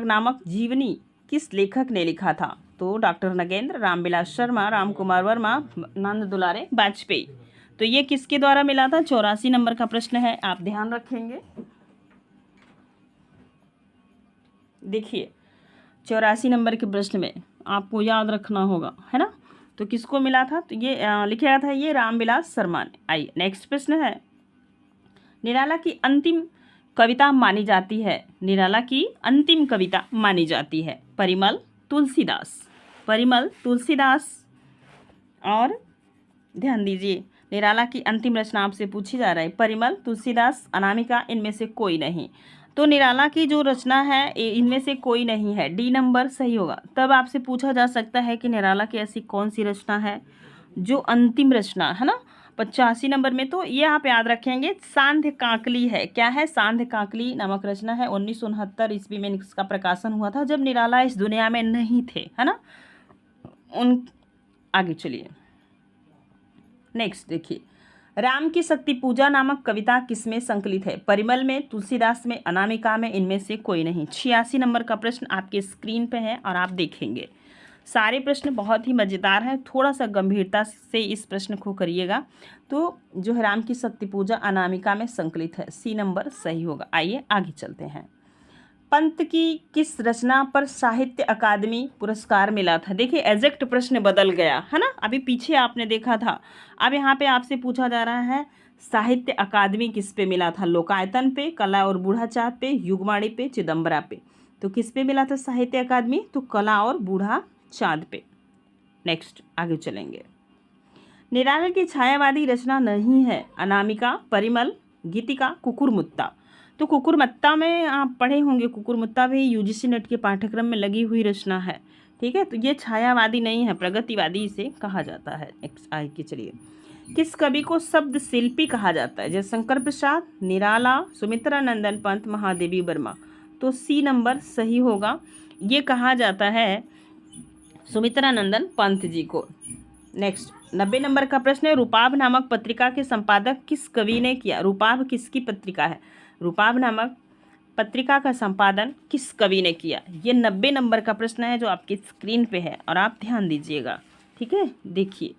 नामक जीवनी किस लेखक ने लिखा था? तो डॉक्टर नगेंद्र, रामविलास शर्मा, राम कुमार वर्मा, नंद दुलारे वाजपेयी। तो ये किसके द्वारा मिला था? 84 नंबर का प्रश्न है, आप ध्यान रखेंगे। देखिए 84 नंबर के प्रश्न में आपको याद रखना होगा, है ना। तो किसको मिला था? तो ये लिखा गया था ये रामविलास शर्मा ने। आइए नेक्स्ट प्रश्न है, निराला की अंतिम कविता मानी जाती है। निराला की अंतिम कविता मानी जाती है परिमल, तुलसीदास। परिमल, तुलसीदास। और ध्यान दीजिए, निराला की अंतिम रचना आपसे पूछी जा रही है परिमल, तुलसीदास, अनामिका, इनमें से कोई नहीं। तो निराला की जो रचना है इनमें से कोई नहीं है। डी नंबर सही होगा। तब आपसे पूछा जा सकता है कि निराला की ऐसी कौन सी रचना है जो अंतिम रचना है ना। 85 नंबर में तो ये आप याद रखेंगे सांध्य काकली है। क्या है? सांध्य काकली नामक रचना है। 1969 ईस्वी में इसका प्रकाशन हुआ था जब निराला इस दुनिया में नहीं थे, है ना। आगे चलिए। नेक्स्ट देखिए, राम की शक्ति पूजा नामक कविता किसमें संकलित है? परिमल में, तुलसीदास में, अनामिका में, इनमें से कोई नहीं। 86 नंबर का प्रश्न आपके स्क्रीन पे है और आप देखेंगे। सारे प्रश्न बहुत ही मज़ेदार हैं, थोड़ा सा गंभीरता से इस प्रश्न को करिएगा। तो जो है राम की शक्ति पूजा अनामिका में संकलित है। सी नंबर सही होगा। आइए आगे चलते हैं। पंत की किस रचना पर साहित्य अकादमी पुरस्कार मिला था? देखिए एग्जैक्ट प्रश्न बदल गया है ना। अभी पीछे आपने देखा था, अब यहाँ पे आपसे पूछा जा रहा है साहित्य अकादमी किस पे मिला था? लोकायतन पे, कला और बूढ़ा चाँद पे, युगवाणी पे, चिदम्बरा पे। तो किस पे मिला था साहित्य अकादमी? तो कला और बूढ़ा चाँद पे। नेक्स्ट आगे चलेंगे। निराला की छायावादी रचना नहीं है। अनामिका, परिमल, गीतिका, कुकुरमुत्ता। तो कुकुरमुत्ता में आप पढ़े होंगे, कुकुरमुत्ता भी यूजीसी नेट के पाठ्यक्रम में लगी हुई रचना है। ठीक है, तो ये छायावादी नहीं है, प्रगतिवादी इसे कहा जाता है। नेक्स्ट आगे चलिए। किस कवि को शब्द शिल्पी कहा जाता है? जयशंकर प्रसाद, निराला, सुमित्रा नंदन पंत, महादेवी वर्मा। तो सी नंबर सही होगा। ये कहा जाता है सुमित्रा नंदन पंत जी को। नेक्स्ट 90 नंबर का प्रश्न है, रूपाभ नामक पत्रिका के संपादक किस कवि ने किया? रूपाभ किसकी पत्रिका है? रूपाभ नामक पत्रिका का संपादन किस कवि ने किया? ये 90 नंबर का प्रश्न है जो आपकी स्क्रीन पे है और आप ध्यान दीजिएगा। ठीक है, देखिए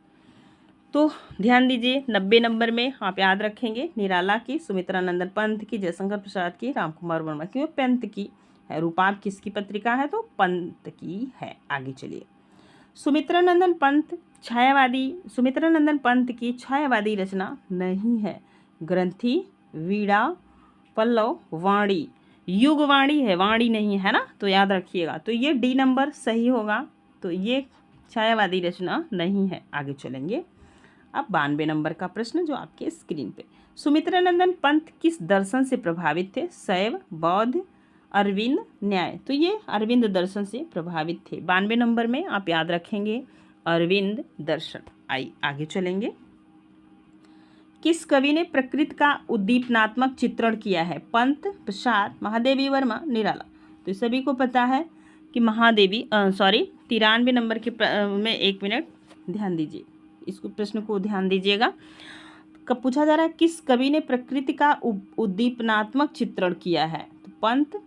तो ध्यान दीजिए 90 नंबर में आप याद रखेंगे निराला की, सुमित्रा नंदन पंत की, जयशंकर प्रसाद की, राम कुमार वर्मा की, पंत की है। रूपाभ किसकी पत्रिका है? तो पंत की है। आगे चलिए। सुमित्रा नंदन पंत की छायावादी रचना नहीं है। ग्रंथि, वीणा, पल्लव, वाणी, युगवाणी है, वाणी नहीं है ना, तो याद रखिएगा। तो ये डी नंबर सही होगा। तो ये छायावादी रचना नहीं है। आगे चलेंगे। अब 92 नंबर का प्रश्न जो आपके स्क्रीन पे, सुमित्रा नंदन पंत किस दर्शन से प्रभावित थे? शैव, बौद्ध, अरविंद न्याय, तो ये अरविंद दर्शन से प्रभावित थे। 92 नंबर में आप याद रखेंगे अरविंद दर्शन। आइए आगे चलेंगे। किस कवि ने प्रकृति का उद्दीपनात्मक चित्रण किया है? पंत, प्रसाद, महादेवी वर्मा, निराला। तो सभी को पता है कि महादेवी 93 नंबर के में 1 मिनट ध्यान दीजिए, इसको प्रश्न को ध्यान दीजिएगा। कब पूछा जा रहा है किस कवि ने प्रकृति का उद्दीपनात्मक चित्रण किया है? तो पंत,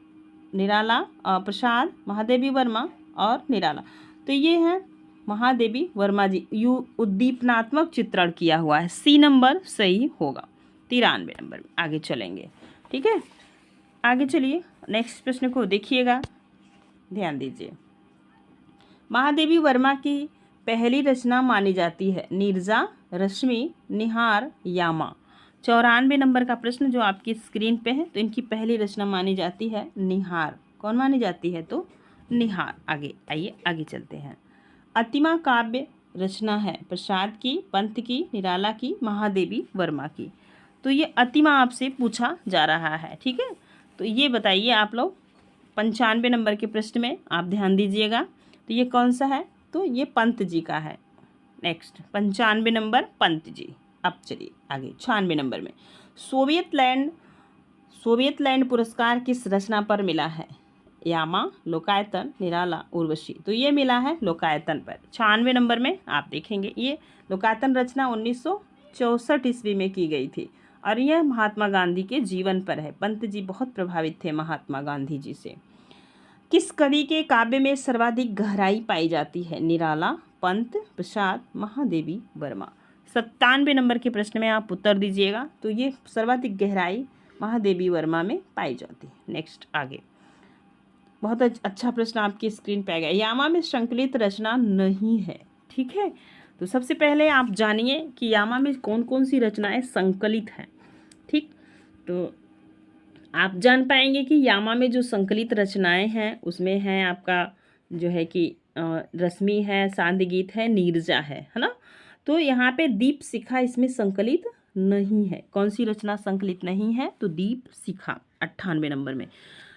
निराला, प्रसाद, महादेवी वर्मा और निराला। तो ये है महादेवी वर्मा जी। उद्दीपनात्मक चित्रण किया हुआ है, सी नंबर सही होगा। 93 नंबर में आगे चलेंगे। ठीक है, आगे चलिए, नेक्स्ट प्रश्न को देखिएगा, ध्यान दीजिए। महादेवी वर्मा की पहली रचना मानी जाती है नीरजा, रश्मि, निहार, यामा। 94 नंबर का प्रश्न जो आपकी स्क्रीन पे है, तो इनकी पहली रचना मानी जाती है निहार। कौन मानी जाती है? तो निहार। आगे आइए, आगे चलते हैं। अतिमा काव्य रचना है प्रसाद की, पंत की, निराला की, महादेवी वर्मा की। तो ये अतिमा आपसे पूछा जा रहा है। ठीक है, तो ये बताइए आप लोग 95 नंबर के प्रश्न में आप ध्यान दीजिएगा। तो ये कौन सा है? तो ये पंत जी का है। Next 95 number Pant ji. अब चलिए आगे 96 नंबर में सोवियत लैंड पुरस्कार किस रचना पर मिला है? यामा, लोकायतन, निराला, उर्वशी। तो ये मिला है लोकायतन पर। 96 नंबर में आप देखेंगे ये लोकायतन रचना 1964 ईस्वी में की गई थी और यह महात्मा गांधी के जीवन पर है। पंत जी बहुत प्रभावित थे महात्मा गांधी जी से। किस कवि के काव्य में सर्वाधिक गहराई पाई जाती है? निराला, पंत, प्रसाद, महादेवी वर्मा। 97 नंबर के प्रश्न में आप उत्तर दीजिएगा। तो ये सर्वाधिक गहराई महादेवी वर्मा में पाई जाती है। नेक्स्ट आगे, बहुत अच्छा प्रश्न आपकी स्क्रीन पे आ गया। यामा में संकलित रचना नहीं है। ठीक है, तो सबसे पहले आप जानिए कि यामा में कौन कौन सी रचनाएं संकलित हैं। ठीक, तो आप जान पाएंगे कि यामा में जो संकलित रचनाएं हैं उसमें है आपका जो है कि रश्मि है, सांध्य गीत है, नीरजा है ना। तो यहाँ पे दीप शिखा इसमें संकलित नहीं है। कौन सी रचना संकलित नहीं है? तो दीप शिखा 98 नंबर में।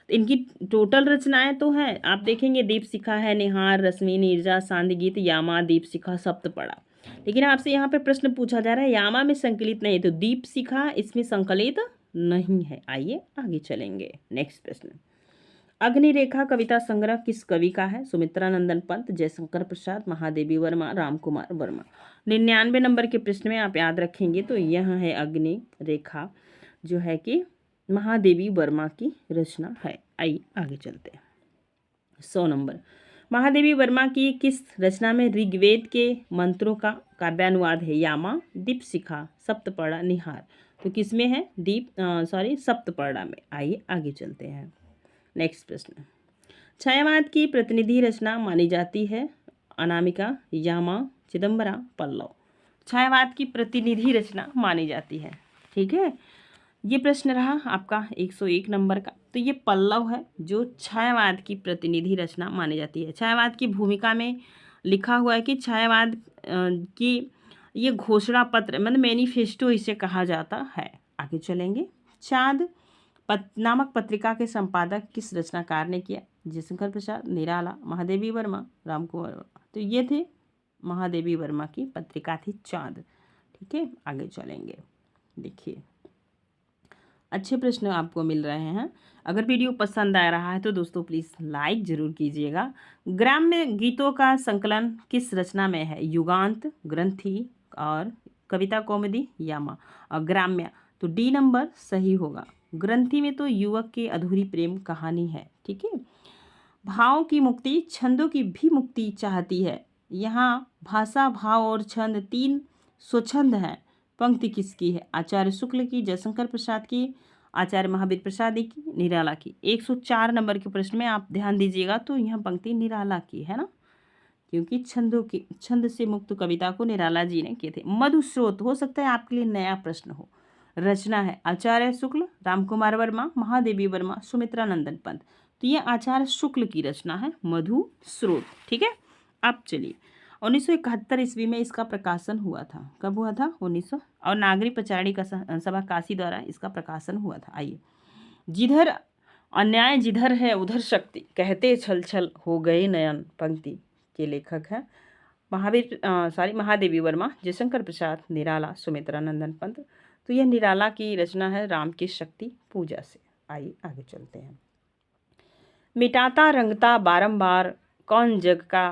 इनकी टोटल रचनाएं तो हैं, आप देखेंगे दीप शिखा है, निहार, रश्मि, नीरजा, सांध्य गीत, यामा, दीप शिखा, सप्तपड़ा। लेकिन आपसे यहाँ पे प्रश्न पूछा जा रहा है यामा में संकलित नहीं, तो दीप शिखा इसमें संकलित नहीं है। आइए आगे चलेंगे। नेक्स्ट प्रश्न, अग्निरेखा कविता संग्रह किस कवि का है? सुमित्रा नंदन पंत, जयशंकर प्रसाद, महादेवी वर्मा, रामकुमार वर्मा। 99 नंबर के प्रश्न में आप याद रखेंगे तो यह है अग्निरेखा जो है कि महादेवी वर्मा की रचना है। आइए आगे चलते हैं। 100 नंबर, महादेवी वर्मा की किस रचना में ऋग्वेद के मंत्रों का काव्यानुवाद है? यामा, दीपशिखा, सप्तपड़ा, निहार। तो किसमें है? सप्तपड़ा में। आइए आगे चलते हैं। नेक्स्ट प्रश्न, छायावाद की प्रतिनिधि रचना मानी जाती है अनामिका, यामा, चिदम्बरा, पल्लव। छायावाद की प्रतिनिधि रचना मानी जाती है। ठीक है, ये प्रश्न रहा आपका 101 नंबर का। तो ये पल्लव है जो छायावाद की प्रतिनिधि रचना मानी जाती है। छायावाद की भूमिका में लिखा हुआ है कि छायावाद की ये घोषणा पत्र मतलब मैनिफेस्टो इसे कहा जाता है। आगे चलेंगे। चाँद नामक पत्रिका के संपादक किस रचनाकार ने किया? जयशंकर प्रसाद, निराला, महादेवी वर्मा, रामकुमार वर्मा। तो ये थे महादेवी वर्मा की पत्रिका थी चाँद। ठीक है, आगे चलेंगे। देखिए अच्छे प्रश्न आपको मिल रहे हैं। अगर वीडियो पसंद आ रहा है तो दोस्तों प्लीज़ लाइक ज़रूर कीजिएगा। ग्राम्य गीतों का संकलन किस रचना में है? युगांत, ग्रंथि और कविता कौमुदी, यामा। और ग्राम्य तो डी नंबर सही होगा। ग्रंथि में तो युवक की अधूरी प्रेम कहानी है। ठीक है, भाव की मुक्ति, छंदों की भी मुक्ति चाहती है। यहाँ भाषा, भाव और छंद 3 स्वछंद हैं। पंक्ति किसकी है? आचार्य शुक्ल की, जयशंकर प्रसाद की, आचार्य महावीर प्रसाद की, निराला की। 104 नंबर के प्रश्न में आप ध्यान दीजिएगा तो यह पंक्ति निराला की है ना, क्योंकि छंद से मुक्त कविता को निराला जी ने किए थे। मधुस्रोत हो सकता है आपके लिए नया प्रश्न हो। रचना है आचार्य शुक्ल, रामकुमार वर्मा, महादेवी वर्मा, सुमित्रा नंदन पंत। तो ये आचार्य शुक्ल की रचना है मधुस्रोत। ठीक है, अब चलिए 1971 ईस्वी में इसका प्रकाशन हुआ था। कब हुआ था? 1900। और नागरी पचाड़ी का सभा काशी द्वारा इसका प्रकाशन हुआ था। आइए, जिधर अन्याय जिधर है उधर शक्ति, कहते छल छल हो गए नयन, पंक्ति के लेखक हैं महादेवी वर्मा, जयशंकर प्रसाद, निराला, सुमित्रा नंदन पंत। तो यह निराला की रचना है राम की शक्ति पूजा से। आइए आगे चलते हैं। मिटाता रंगता बारंबार कौन जग का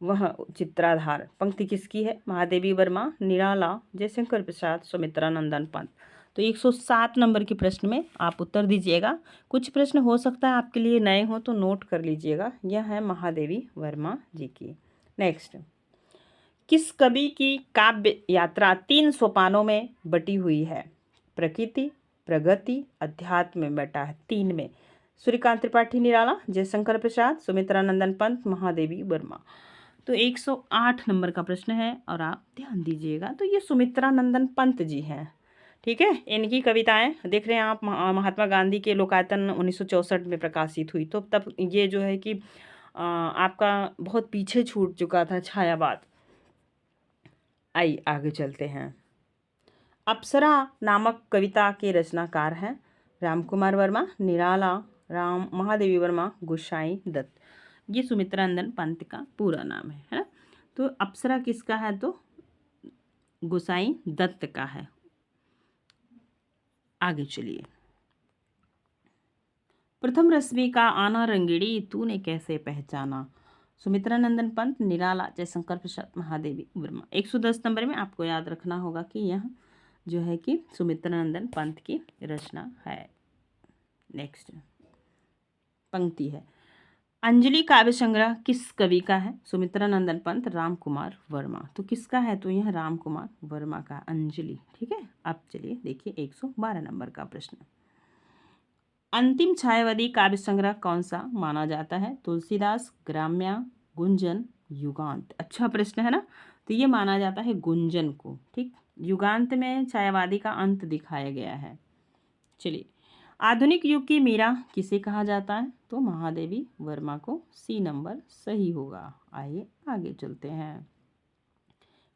वह चित्राधार, पंक्ति किसकी है? महादेवी वर्मा, निराला, जयशंकर प्रसाद, सुमित्रा नंदन पंत। तो 107 नंबर के प्रश्न में आप उत्तर दीजिएगा। कुछ प्रश्न हो सकता है आपके लिए नए हो तो नोट कर लीजिएगा। यह है महादेवी वर्मा जी की। नेक्स्ट, किस कवि की काव्य यात्रा 3 सोपानों में बटी हुई है? प्रकृति, प्रगति, अध्यात्म में बटा है 3 में। सूर्यकांत त्रिपाठी निराला, जयशंकर प्रसाद, सुमित्रा नंदन पंत, महादेवी वर्मा। तो 108 नंबर का प्रश्न है और आप ध्यान दीजिएगा। तो ये सुमित्रा नंदन पंत जी हैं, ठीक है। इनकी कविताएं देख रहे हैं आप, महात्मा गांधी के लोकायतन 1964 में प्रकाशित हुई। तो तब ये जो है कि आपका बहुत पीछे छूट चुका था छायावाद। आइए आगे चलते हैं। अप्सरा नामक कविता के रचनाकार हैं राम कुमार वर्मा, निराला, महादेवी वर्मा, गोसाई दत्त। ये सुमित्रा नंदन पंत का पूरा नाम है ना। तो अप्सरा किसका है? तो गोसाई दत्त का है। आगे चलिए। प्रथम रश्मि का आना रंगीड़ी तूने कैसे पहचाना, सुमित्रा नंदन पंत, निराला, जयशंकर प्रसाद, महादेवी वर्मा। 110 नंबर में आपको याद रखना होगा कि यह जो है कि सुमित्रा नंदन पंत की रचना है। नेक्स्ट पंक्ति है, अंजलि काव्य संग्रह किस कवि का है? सुमित्रा नंदन पंत, राम कुमार वर्मा। तो किसका है? तो यह राम कुमार वर्मा का अंजलि, ठीक है। अब चलिए देखिए 112 नंबर का प्रश्न, अंतिम छायावादी काव्य संग्रह कौन सा माना जाता है? तुलसीदास, ग्राम्या, गुंजन, युगांत। अच्छा प्रश्न है ना। तो ये माना जाता है गुंजन को, ठीक। युगांत में छायावादी का अंत दिखाया गया है। चलिए, आधुनिक युग की मीरा किसे कहा जाता है? तो महादेवी वर्मा को। सी नंबर सही होगा। आइए आगे चलते हैं।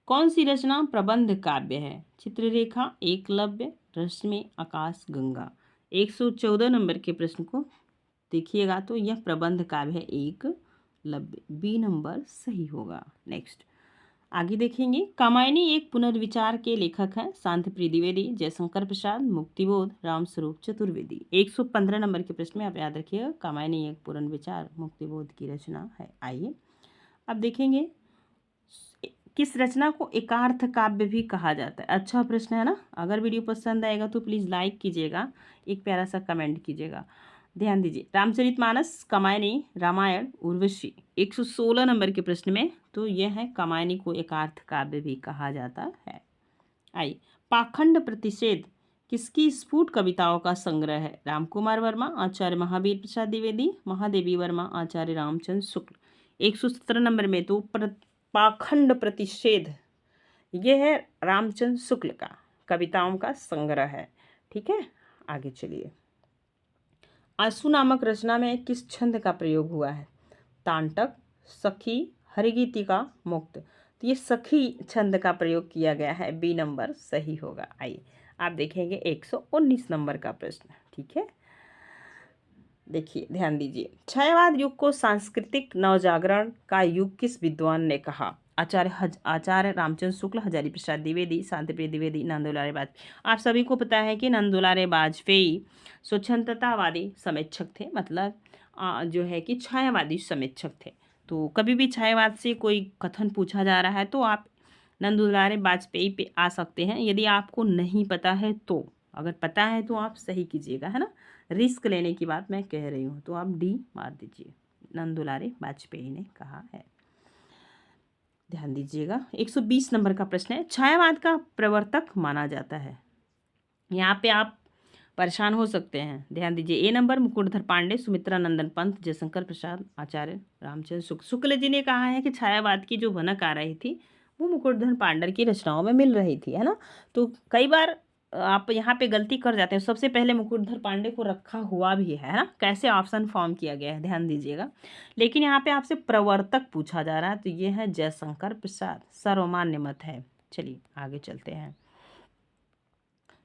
कौन सी रचना प्रबंध काव्य है? चित्ररेखा, एकलव्य, रश्मि, आकाश गंगा। 114 नंबर के प्रश्न को देखिएगा तो यह प्रबंध काव्य है एकलव्य। बी नंबर सही होगा। नेक्स्ट आगे देखेंगे। कामायनी एक पुनर्विचार के लेखक हैं शांतिप्रिय द्विवेदी, जयशंकर प्रसाद, मुक्तिबोध, रामस्वरूप चतुर्वेदी। 115 नंबर के प्रश्न में आप याद रखिएगा, कामायनी एक पुनर्विचार मुक्तिबोध की रचना है। आइए अब देखेंगे, किस रचना को एकार्थ काव्य भी कहा जाता है? अच्छा प्रश्न है ना। अगर वीडियो पसंद आएगा तो प्लीज़ लाइक कीजिएगा, एक प्यारा सा कमेंट कीजिएगा। ध्यान दीजिए, रामचरितमानस, कामायनी, रामायण, उर्वशी। 116 नंबर के प्रश्न में तो यह है कामायनी को एकार्थ काव्य भी कहा जाता है। आइए, पाखंड प्रतिषेध किसकी स्फुट कविताओं का संग्रह है? राम कुमार वर्मा, आचार्य महावीर प्रसाद द्विवेदी, महादेवी वर्मा, आचार्य रामचंद्र शुक्ल। 117 नंबर में तो पाखंड प्रतिषेध ये है रामचंद्र शुक्ल का कविताओं का संग्रह है, ठीक है। आगे चलिए, आंसू नामक रचना में किस छंद का प्रयोग हुआ है? तांटक, सखी, हरिगीतिका, मुक्त। तो ये सखी छंद का प्रयोग किया गया है। बी नंबर सही होगा। आइए आप देखेंगे 119 नंबर का प्रश्न, ठीक है। देखिए ध्यान दीजिए, छायावाद युग को सांस्कृतिक नवजागरण का युग किस विद्वान ने कहा? आचार्य रामचंद्र शुक्ल, हजारी प्रसाद द्विवेदी, शांतिप्रिय द्विवेदी, नंदुलारे वाजपेयी। आप सभी को पता है कि नंदुलारे वाजपेयी स्वच्छंदतावादी समीक्षक थे, मतलब जो है कि छायावादी समीक्षक थे। तो कभी भी छायावाद से कोई कथन पूछा जा रहा है तो आप नंदुलारे वाजपेयी पे आ सकते हैं। यदि आपको नहीं पता है तो, अगर पता है तो आप सही कीजिएगा, है ना। रिस्क लेने की बात मैं कह रही हूँ, तो आप डी मार दीजिए, नंदुलारे वाजपेयी ने कहा है। ध्यान दीजिएगा, 120 नंबर का प्रश्न है, छायावाद का प्रवर्तक माना जाता है। यहाँ पे आप परेशान हो सकते हैं। ध्यान दीजिए, ए नंबर मुकुटधर पांडे, सुमित्रा नंदन पंत, जयशंकर प्रसाद, आचार्य रामचंद्र शुक्ल जी ने कहा है कि छायावाद की जो भनक आ रही थी वो मुकुटधर पांडे की रचनाओं में मिल रही थी, है ना। तो कई बार आप यहाँ पे गलती कर जाते हैं। सबसे पहले मुकुटधर पांडे को रखा हुआ भी है ना, कैसे ऑप्शन फॉर्म किया गया है, ध्यान दीजिएगा। लेकिन यहाँ पे आपसे प्रवर्तक पूछा जा रहा है, तो ये है जयशंकर प्रसाद, सर्वमान्य मत है। चलिए आगे चलते हैं।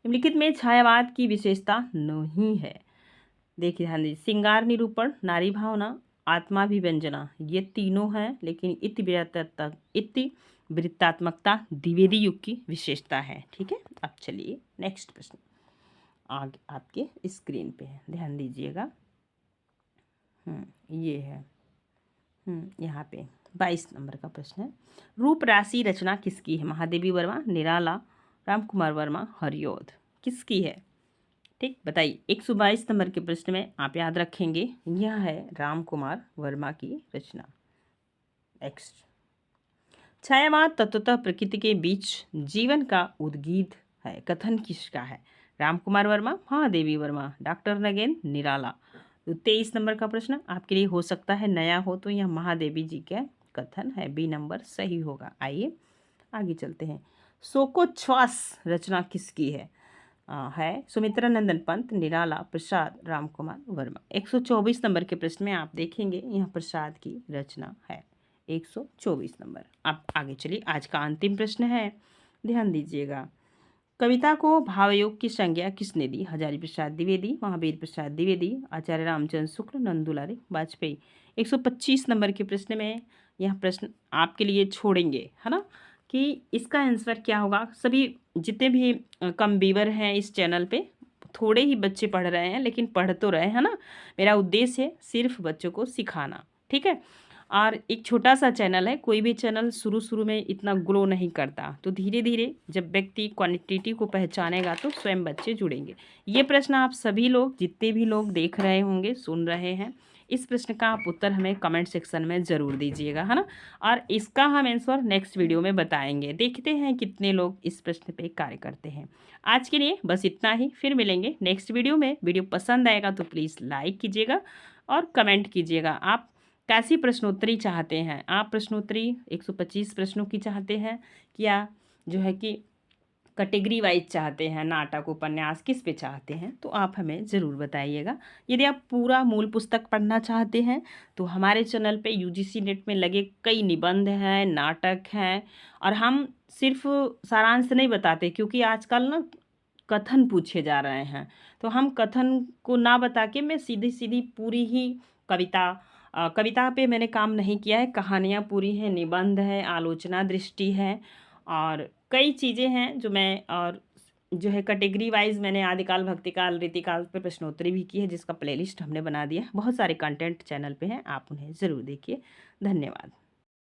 निम्नलिखित में छायावाद की विशेषता नहीं है। देखिए ध्यान दीजिए, श्रृंगार निरूपण, नारी भावना, आत्माभिव्यंजना, ये तीनों हैं, लेकिन इति वृत्तात्मकता द्विवेदी युग की विशेषता है। ठीक है, अब चलिए नेक्स्ट प्रश्न आगे आपके स्क्रीन पे है, ध्यान दीजिएगा। ये है यहाँ पे 22 नंबर का प्रश्न है। रूप राशि रचना किसकी है? महादेवी वर्मा, निराला, रामकुमार वर्मा, हरिऔध, किसकी है? ठीक, बताइए। 122 नंबर के प्रश्न में आप याद रखेंगे, यह है रामकुमार वर्मा की रचना। नेक्स्ट, छायावाद तत्वतः प्रकृति के बीच जीवन का उद्गीत है, कथन किसका है? रामकुमार वर्मा, महादेवी वर्मा, डॉक्टर नगेंद्र, निराला। तो 23 नंबर का प्रश्न आपके लिए हो सकता है नया हो, तो यह महादेवी जी का कथन है, बी नंबर सही होगा। आइए आगे चलते हैं। शोकोच्छ्वास रचना किसकी है? है सुमित्रा नंदन पंत, निराला, प्रसाद, रामकुमार वर्मा। 124 नंबर के प्रश्न में आप देखेंगे यह प्रसाद की रचना है। 124 नंबर। आप आगे चलिए, आज का अंतिम प्रश्न है, ध्यान दीजिएगा। कविता को भावयोग की संज्ञा किसने दी? हजारी प्रसाद द्विवेदी, महावीर प्रसाद द्विवेदी, आचार्य रामचंद्र शुक्ल, नंदुलारी वाजपेयी। 125 नंबर के प्रश्न में यह प्रश्न आपके लिए छोड़ेंगे, है ना, कि इसका आंसर क्या होगा। सभी जितने भी कम व्यूअर हैं इस चैनल पे, थोड़े ही बच्चे पढ़ रहे हैं, लेकिन पढ़ तो रहे हैं ना। मेरा उद्देश्य है सिर्फ बच्चों को सिखाना, ठीक है। और एक छोटा सा चैनल है, कोई भी चैनल शुरू शुरू में इतना ग्रो नहीं करता, तो धीरे धीरे जब व्यक्ति क्वांटिटी को पहचानेगा तो स्वयं बच्चे जुड़ेंगे। ये प्रश्न आप सभी लोग, जितने भी लोग देख रहे होंगे, सुन रहे हैं, इस प्रश्न का आप उत्तर हमें कमेंट सेक्शन में ज़रूर दीजिएगा, है ना। और इसका हम आंसर नेक्स्ट वीडियो में बताएंगे। देखते हैं कितने लोग इस प्रश्न पे कार्य करते हैं। आज के लिए बस इतना ही, फिर मिलेंगे नेक्स्ट वीडियो में। वीडियो पसंद आएगा तो प्लीज़ लाइक कीजिएगा और कमेंट कीजिएगा। आप कैसी प्रश्नोत्तरी चाहते हैं? आप प्रश्नोत्तरी 125 प्रश्नों की चाहते हैं, या जो है कि कैटेगरी वाइज चाहते हैं, नाटक, उपन्यास, किस पे चाहते हैं, तो आप हमें ज़रूर बताइएगा। यदि आप पूरा मूल पुस्तक पढ़ना चाहते हैं तो हमारे चैनल पे यूजीसी नेट में लगे कई निबंध हैं, नाटक हैं, और हम सिर्फ सारांश नहीं बताते, क्योंकि आजकल ना कथन पूछे जा रहे हैं, तो हम कथन को ना बता के मैं सीधी सीधी पूरी ही कविता पे मैंने काम नहीं किया है। कहानियाँ पूरी हैं, निबंध है, आलोचना दृष्टि है, और कई चीज़ें हैं जो मैं, और जो है कैटेगरी वाइज मैंने आदिकाल, भक्तिकाल, रीतिकाल पे प्रश्नोत्तरी भी की है, जिसका प्लेलिस्ट हमने बना दिया है। बहुत सारे कंटेंट चैनल पे हैं, आप उन्हें ज़रूर देखिए। धन्यवाद।